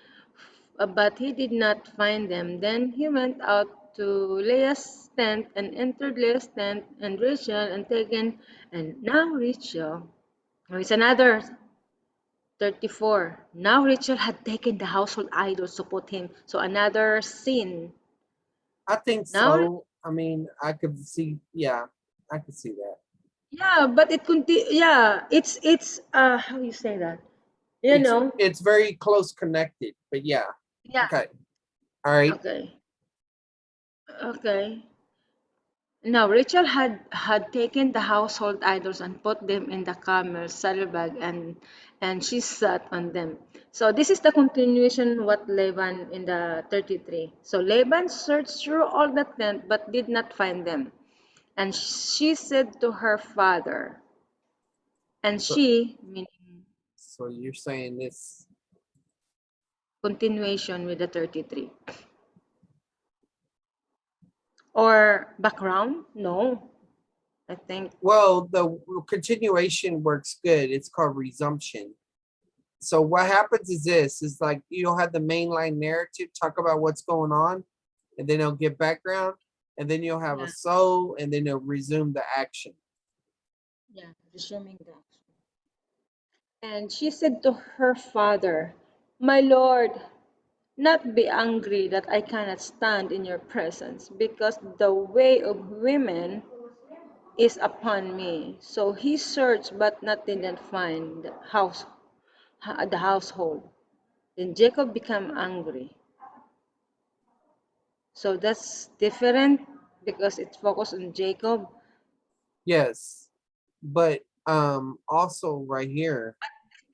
but he did not find them. Then he went out to Leah's tent and entered Leah's tent and Rachel and taken, and now Rachel, oh, it's another 34. Now Rachel had taken the household idols to put him. So another sin. I think Now, so. I mean, I could see. Yeah, I could see that. yeah, but it's how you say that? You It's know? it's very close connected. But yeah. Yeah. Okay. All right. Okay. Okay. Now Rachel had taken the household idols and put them in the camel's saddlebag, and she sat on them. So this is the continuation what Laban in the 33. So Laban searched through all the tent but did not find them. And she said to her father, and So, she, meaning so you're saying this? continuation with the 33. Or background? No, I think. Well, the continuation works good. It's called resumption. So what happens is this: is like you'll have the mainline narrative talk about what's going on, and then it'll give background, and then you'll have a Yeah, soul, and then it'll resume the action. yeah, resuming that. And she said to her father, my lord, not be angry that I cannot stand in your presence, because the way of women is upon me. So he searched but not didn't find the household. Then Jacob became angry. So that's different because it's focused on Jacob. Yes, but also right here,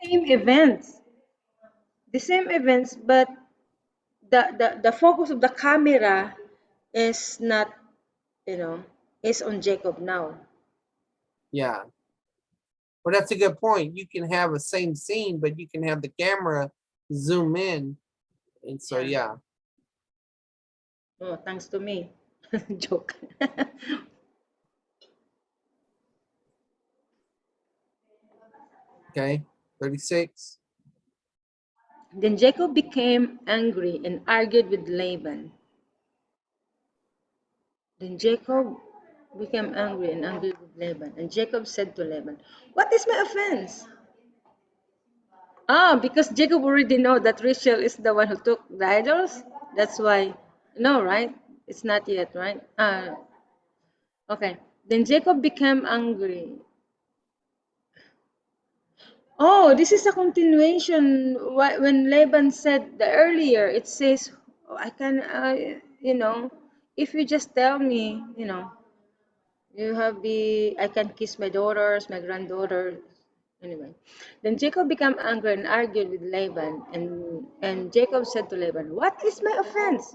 Same events, the same events, but the focus of the camera is not, you know, is on Jacob now. yeah. Well, that's a good point. You can have a same scene, but you can have the camera zoom in, and so Yeah. yeah. Oh, thanks to me. Joke. Okay, 36. Then Jacob became angry and argued with Laban. Then Jacob became angry and argued with Laban. And Jacob said to Laban, what is my offense? Ah, because Jacob already know that Rachel is the one who took the idols. That's why. No, right? It's not yet, right? Okay. Then Jacob became angry. Oh, this is a continuation. When Laban said the earlier, it says, oh, I can, if you just tell me, I can kiss my daughters, my granddaughters. Anyway, then Jacob became angry and argued with Laban, and Jacob said to Laban, what is my offense?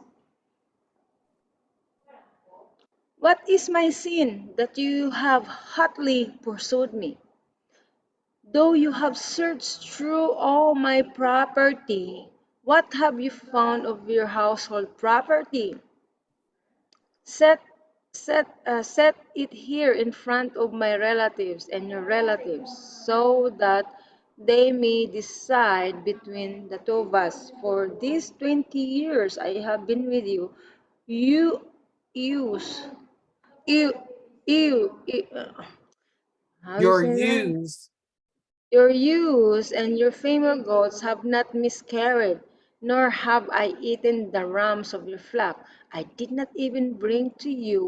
What is my sin that you have hotly pursued me? Though you have searched through all my property, what have you found of your household property? Set, set it here in front of my relatives and your relatives, so that they may decide between the two of us. For these 20 years I have been with you, you use, you, you how do you Your say that? ewes, Your ewes and your female goats have not miscarried, nor have I eaten the rams of your flock. I did not even bring to you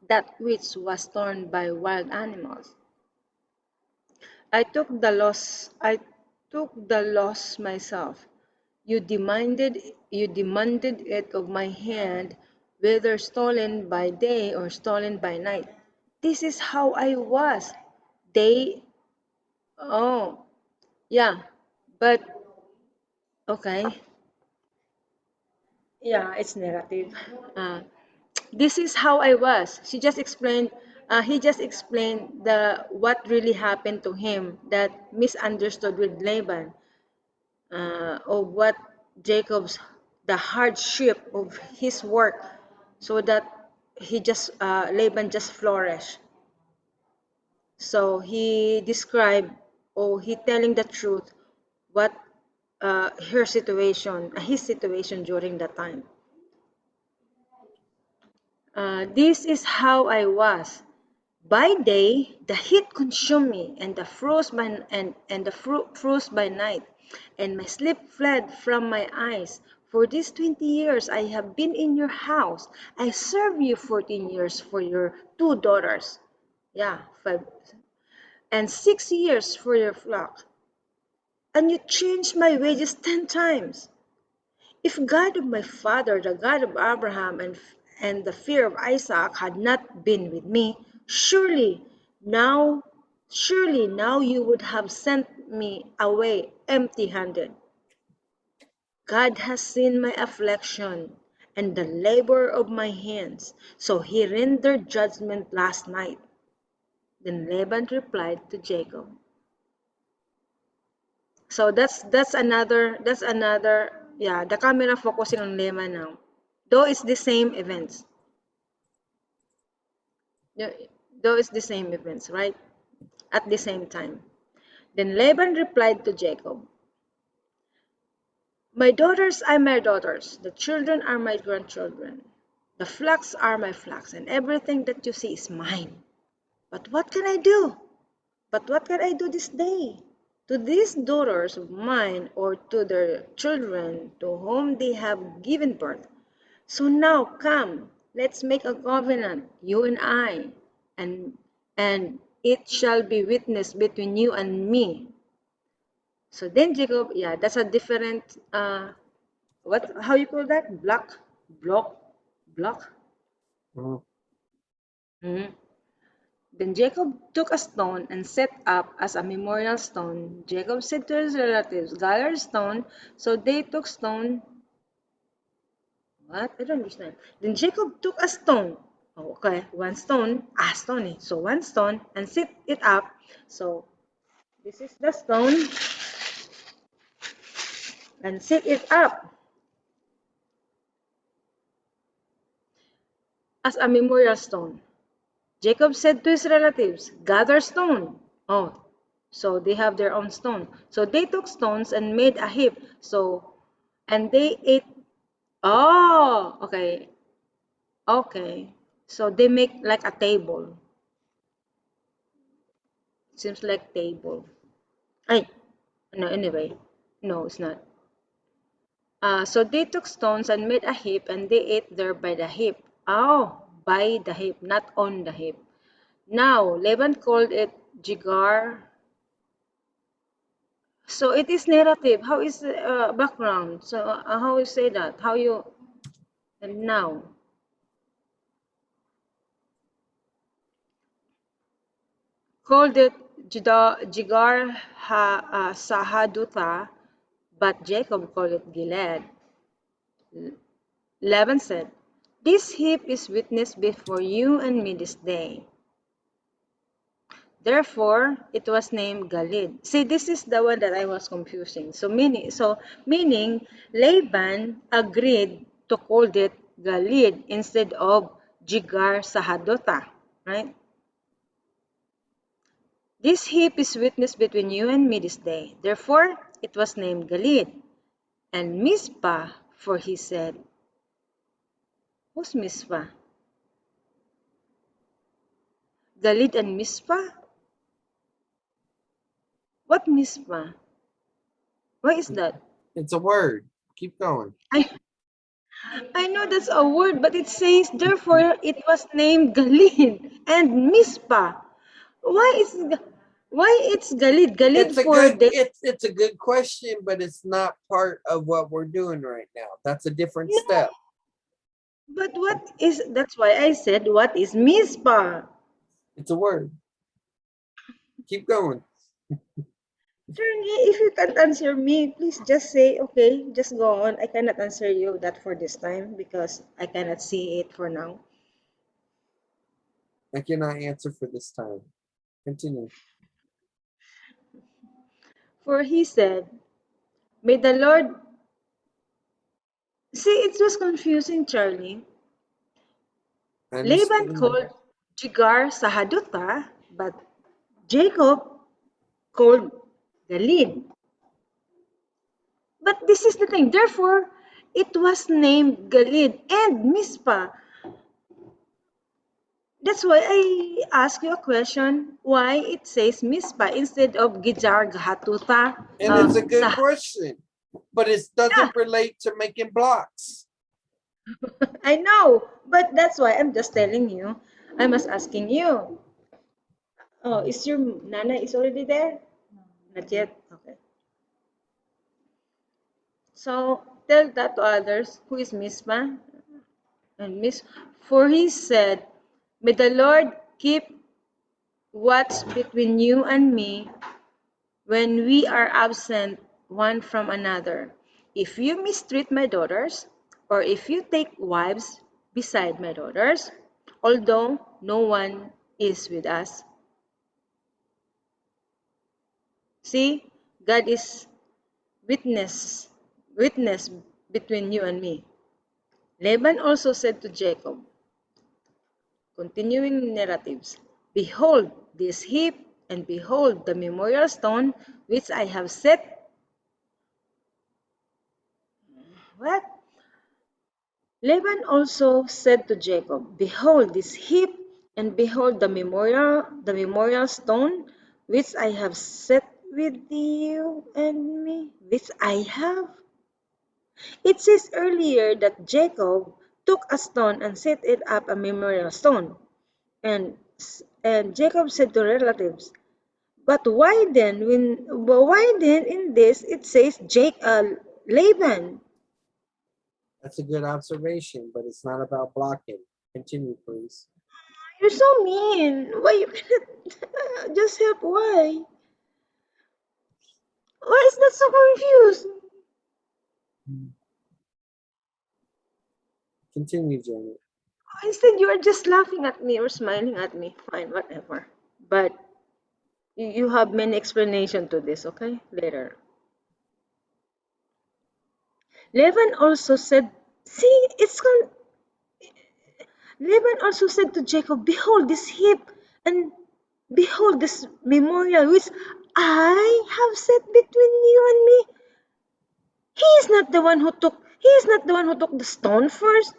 that which was torn by wild animals. I took the loss myself. You demanded it of my hand, whether stolen by day or stolen by night. This is how I was. They oh yeah, but okay. Yeah, it's narrative. Uh, this is how I was. She just explained. He just explained the what really happened to him that misunderstood with Laban, of what Jacob's the hardship of his work, so that Laban just flourished. So he described, or he telling the truth, what his situation during that time. This is how I was. By day, the heat consumed me, and the frost by night, and my sleep fled from my eyes. For these 20 years I have been in your house. I served you 14 years for your two daughters. Yeah, five, and 6 years for your flock. And you changed my wages 10 times. If God of my father, the God of Abraham and the fear of Isaac had not been with me, now, surely now you would have sent me away empty-handed. God has seen my affliction and the labor of my hands, so he rendered judgment last night. Then Laban replied to Jacob. So that's another yeah, the camera focusing on Laban now. Though it's the same events. Though it's the same events, right? At the same time. Then Laban replied to Jacob, my daughters are my daughters, the children are my grandchildren. The flocks are my flocks, and everything that you see is mine. But what can I do? But what can I do this day? To these daughters of mine, or to their children to whom they have given birth. So now come, let's make a covenant, you and I, and and it shall be witness between you and me. So then Jacob, yeah, that's a different what how you call that? Block. Mhm. Mhm. Then Jacob took a stone and set up as a memorial stone. Jacob said to his relatives, gather a stone. So they took stone. What? I don't understand. Then Jacob took a stone. Oh, okay, one stone. Ah, stone. So one stone and set it up. So this is the stone and set it up as a memorial stone. Jacob said to his relatives, gather stone. Oh, so they have their own stone. So they took stones and made a heap. So, and they ate. Oh, okay. Okay. So they make like a table. Seems like table. Ay, no, anyway. No, it's not. So they took stones and made a heap and they ate there by the heap. Oh, by the heap, not on the heap. Now, Laban called it Jigar. So it is narrative. How is the background? So how you say that? How you and now called it Jigar Sahadutha, but Jacob called it Gilead. Laban said, "This heap is witness before you and me this day." Therefore, it was named Galid. See, this is the one that I was confusing. So meaning Laban agreed to call it Galid instead of Jigar Sahadota, right? This heap is witness between you and me this day. Therefore, it was named Galid. And Mizpah, for he said, who's Mizpah? Galid and Mizpah? What Mizpah? Why is that? It's a word. Keep going. I I know that's a word, but it says, therefore, it was named Galid and Mizpah. Why is why it's Galid? Galid It's a for good the it's a good question, but it's not part of what we're doing right now. That's a different no. step. But what is that's why I said what is Mizpah? It's a word. Keep going. Attorney, if you can't answer me, please just say okay. Just go on. I cannot answer you that for this time because I cannot see it for now. I cannot answer for this time. Continue. For he said, "May the Lord." See, it was confusing, Charlie. I Laban understand. called Jigar Sahadutha, but Jacob called Galid. But this is the thing. Therefore, it was named Galid and Mizpah. That's why I ask you a question. Why it says Mizpah instead of Gijar Gahatuta? And it's a good Sah. question, but it Yeah, doesn't relate to making blocks. I know. But that's why I'm just telling you. I was asking you. Oh, is your Nana is already there? Not yet. Okay. So tell that to others. Who is Mizpah? And Miss, for he said, may the Lord keep what's between you and me when we are absent one from another. If you mistreat my daughters, or if you take wives beside my daughters, although no one is with us. See, God is witness between you and me. Laban also said to Jacob, continuing narratives, behold this heap, and behold the memorial stone which I have set. What? Laban also said to Jacob, behold this heap, and behold the memorial stone which I have set with you and me, which I have. It says earlier that Jacob took a stone and set it up a memorial stone. And and Jacob said to relatives, but why then in this it says Laban? That's a good observation, but it's not about blocking. Continue, please. You're so mean. Why you cannot just help? Why? Why is that so confused? Continue, Janet. Instead, you are just laughing at me or smiling at me. Fine, whatever. But you have many explanation to this, okay? Later. Laban also said, see, Laban also said to Jacob, behold this heap, and behold this memorial which I have set between you and me. He is not the one who took the stone first.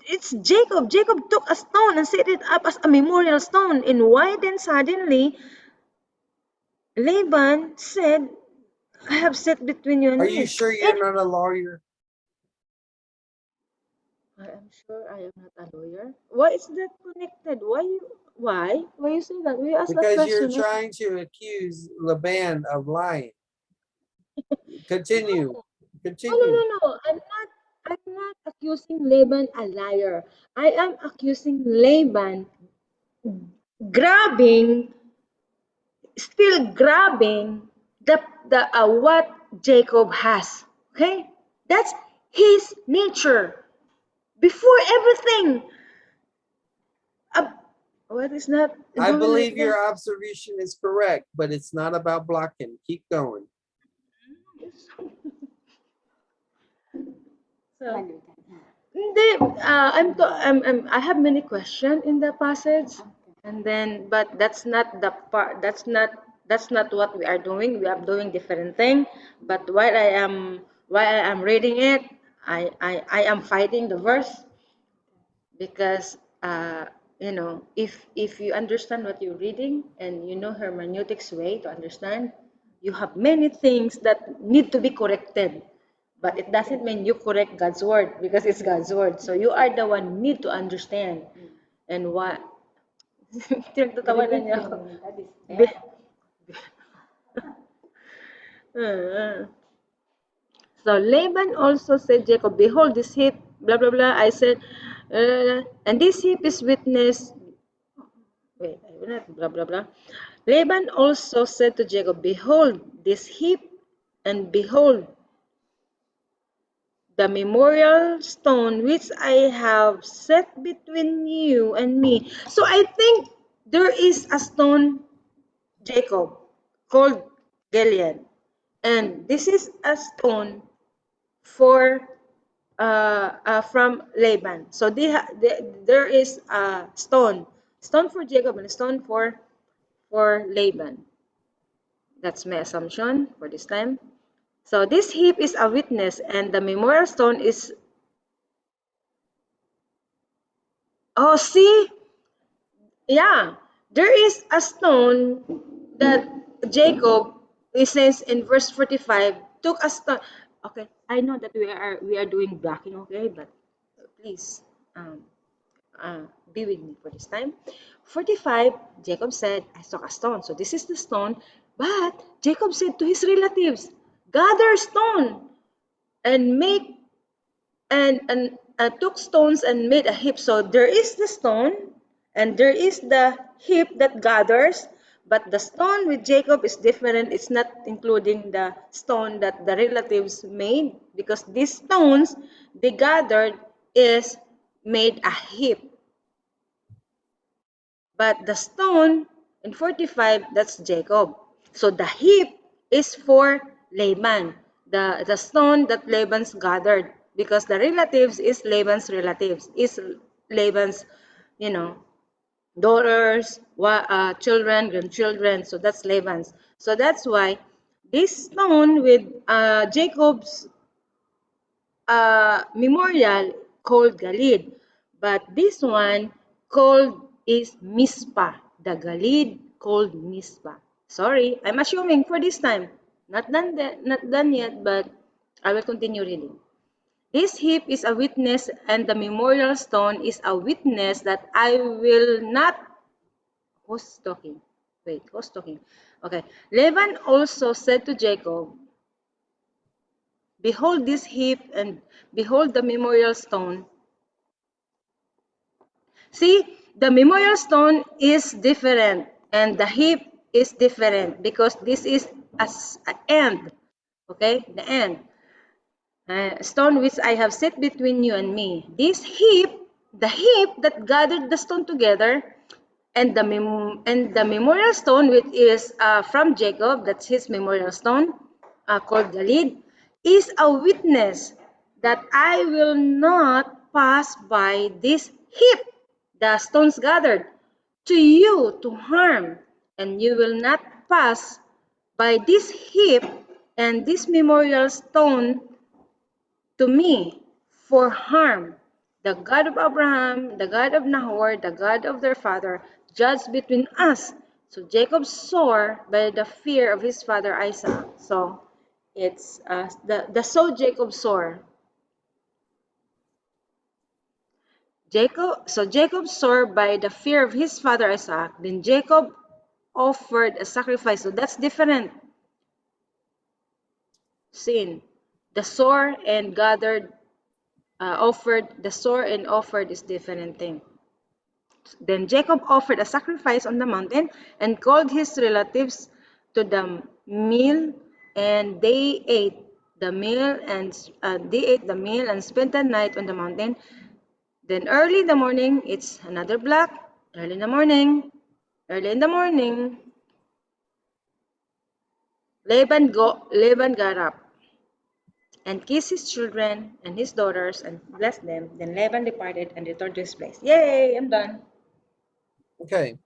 It's Jacob. Jacob took a stone and set it up as a memorial stone. And why then suddenly Laban said, I have set between you and Are you me. sure And you're not a lawyer? I am sure I am not a lawyer. Why is that connected? Why? Why you say that? We asked that Because you're question. trying to accuse Laban of lying. Continue. No. Continue. No. I'm not accusing Laban a liar. I am accusing Laban grabbing, still grabbing the what Jacob has. Okay? That's his nature. Before everything. Uh, what is not I doing believe like that? your observation is correct, but it's not about blocking. Keep going. So, hindi, I have many questions in the passage, and then, but that's not the part. That's not what we are doing. We are doing different thing. But while I am reading it, I am fighting the verse because if you understand what you're reading and you know hermeneutics way to understand, you have many things that need to be corrected, but it doesn't mean you correct God's word because it's God's word, so you are the one need to understand. And what tinagtatawanan niya ako. Be- uh, so Laban also said Jacob, behold this heap, blah blah blah. I said, and this heap is witness. Wait, I will not blah blah blah. Laban also said to Jacob, behold this heap, and behold the memorial stone which I have set between you and me. So I think there is a stone, Jacob, called Gilead. And this is a stone for from Laban. So there is a stone for Jacob and a stone for Laban. That's my assumption for this time. So this heap is a witness, and the memorial stone is. Oh, see, yeah, there is a stone that Jacob, it says in verse 45, took a stone. Okay, I know that we are doing blocking, okay, but please um, be with me for this time. 45, Jacob said, I took a stone. So this is the stone. But Jacob said to his relatives, gather stone and make and took stones and made a heap. So there is the stone and there is the heap that gathers, but the stone with Jacob is different. It's not including the stone that the relatives made, because these stones they gathered is made a heap. But the stone in 45, that's Jacob. So the heap is for Laban. The stone that Laban's gathered, because the relatives is Laban's relatives, is Laban's, you know, daughters, children, grandchildren. So that's Laban's. So that's why this stone with Jacob's memorial called Galid, but this one called is Mispa. The Galid called Mispa. Sorry, I'm assuming for this time. Not done yet, but I will continue reading. This heap is a witness, and the memorial stone is a witness that I will not. Who's talking? Wait, who's talking? Okay. Laban also said to Jacob, behold this heap and behold the memorial stone. See, the memorial stone is different and the heap is different because this is an end. Okay, the end. Stone which I have set between you and me. This heap, the heap that gathered the stone together, and the memorial stone which is from Jacob, that's his memorial stone, called Galid, is a witness that I will not pass by this heap, the stones gathered, to you to harm, and you will not pass by this heap and this memorial stone to me for harm. The God of Abraham, the God of Nahor, the God of their father, judged between us. So Jacob swore by the fear of his father Isaac. So it's so Jacob swore. Jacob swore by the fear of his father Isaac. Then Jacob offered a sacrifice. So that's different. Sin. The sword and gathered offered. The sword and offered is different thing. Then Jacob offered a sacrifice on the mountain and called his relatives to the meal, and they ate the meal and spent the night on the mountain. Then early in the morning, it's another black. Early in the morning, Laban got up and kissed his children and his daughters and blessed them. Then Laban departed and returned to his place. Yay, I'm done. Okay.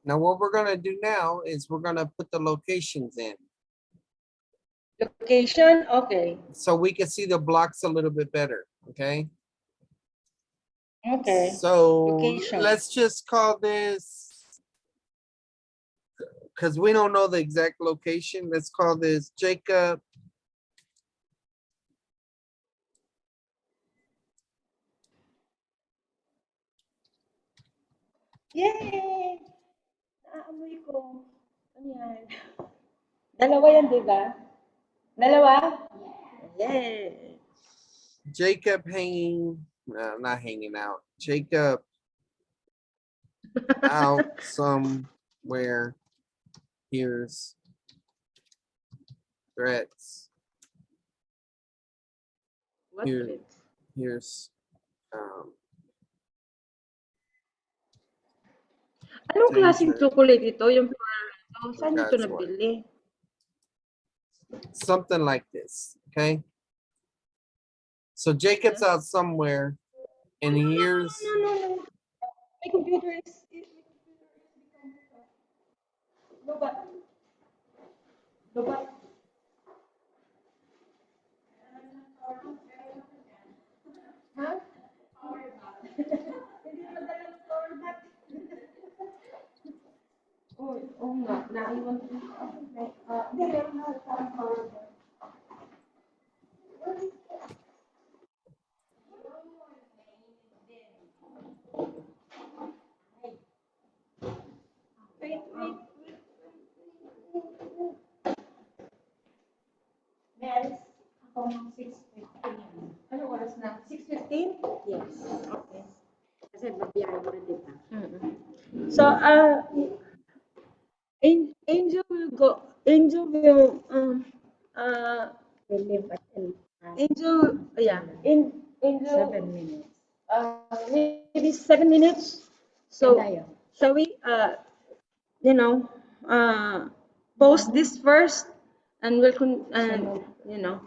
Now what we're gonna do now is we're gonna put the locations in, Location, okay. so we can see the blocks a little bit better. Okay. Okay. So Location. let's just call this, because we don't know the exact location. Let's call this Jacob. Yay! Naamoy ko. Ano yan? Dalawa yan, di ba? Dalawa? Yay! Jacob hanging, no, not hanging out. Jacob out somewhere. Here's threats. What Here, tricks? here's Anong klaseng danger chocolate ito? Yung pearl ito? for Saan ito God's word. nabili? Something like this. Okay. So Jacob's out somewhere, and here's No. My computer is lobat. Lobat. Ha? Hindi madala ng power bank. Oo nga. Naiwan ko. Hindi, meron na parang power bank. Wait. Ano oras na? 6:15? Yes. Okay. Kasi babiyahe mo rin, di ba? So, Angel will go. Angel will We live at Angel, yeah, Angel. 7 minutes. Maybe 7 minutes. So, Tayo. shall we, you know, post this first, and you know,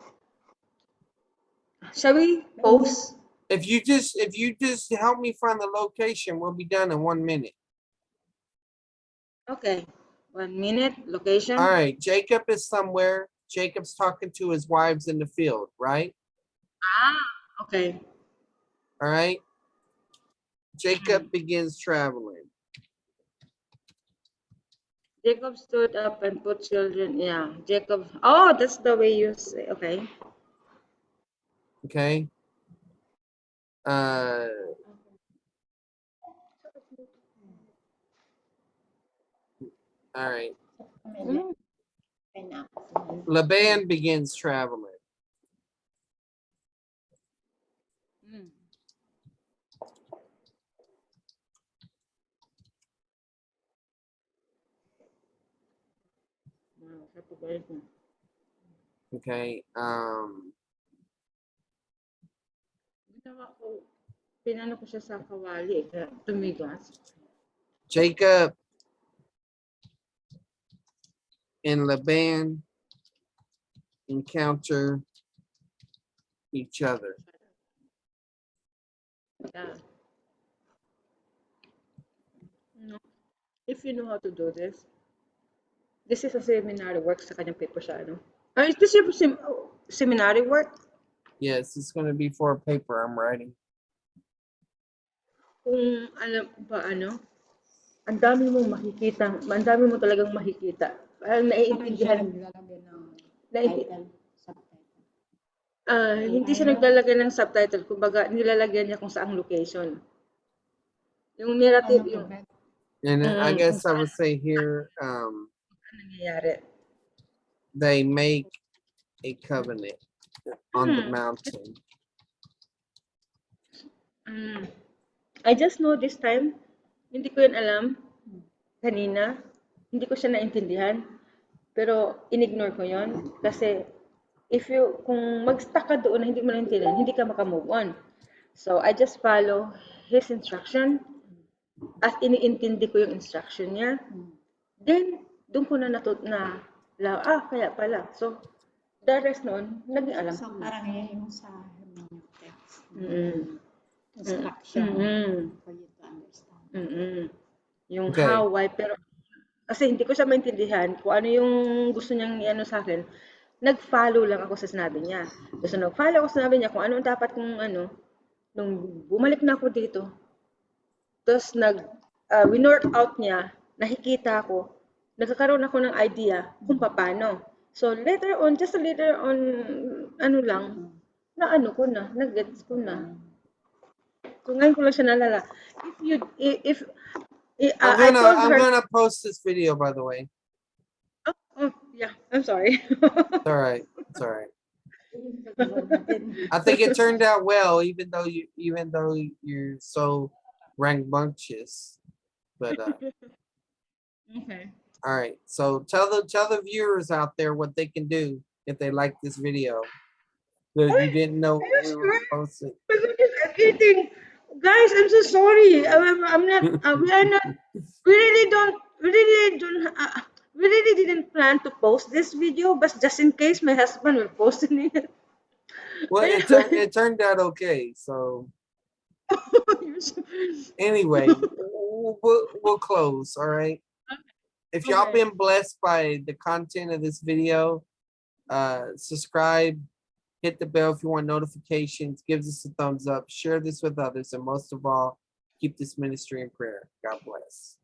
shall we post? If you just help me find the location, we'll be done in 1 minute. Okay, 1 minute location. All right, Jacob is somewhere. Jacob's talking to his wives in the field, right? Okay. All right. Jacob begins traveling. Jacob stood up and put children. Yeah, Jacob. Oh, that's the way you say. Okay. Okay. All right. Mm. Laban begins traveling. Mm. Wow, sa pagbalik mo. Okay. Ginawa ko, pinano ko siya sa kawali, kaya tumigas. Jacob and Laban encounter each other. Yeah. No. If you know how to do this is a seminary work sa kanyang paper siya, ano? Is this your seminary work? Yes, it's going to be for a paper I'm writing. Kung alam ba, ano, ang dami mong makikita, ang dami mo talagang makikita. Parang naiintindihan. Hindi siya naglalagay ng subtitle, kumbaga nilalagyan niya kung saang location. Yung narrative, yung And I guess I would say here, nangyayari. they make a covenant on the mountain. I just know this time, hindi ko yun alam kanina, hindi ko siya naintindihan, pero inignore ko yon kasi kung mag-stuck ka doon na hindi mo naintindihan, hindi ka makamove on. So, I just follow his instruction at iniintindi ko yung instruction niya. Then, doon ko na kaya pala. So, the rest noon, naging alam ko. So, parang yung sa hermeneutics. Mm-mm. Instruction for you to understand. Yung Okay. how, why, pero kasi hindi ko siya maintindihan kung ano yung gusto niyang i-ano sa akin. Nag-follow lang ako sa sinabi niya. So, nag-follow ako sa sinabi niya kung ano ang dapat kong nung bumalik na ako dito. Tapos winort out niya, nakikita ko, nagkakaroon ako ng idea kung paano. So later on, just later on, nag-gets ko na. So ngayon ko lang siya nalala. I'm gonna post this video, by the way. Oh, yeah, I'm sorry. It's all right. It's all right. I think it turned out well, even though you're so rambunctious. But Okay. all right. So tell the viewers out there what they can do if they like this video that you didn't know we were posting. I'm kidding. Guys, I'm so sorry. I'm not. We are not. We really don't. We really didn't plan to post this video, but just in case my husband will post it. Well, it turned out okay. So anyway, we'll close. All right. If y'all been blessed by the content of this video, subscribe, hit the bell if you want notifications, give us a thumbs up, share this with others, and most of all, keep this ministry in prayer. God bless.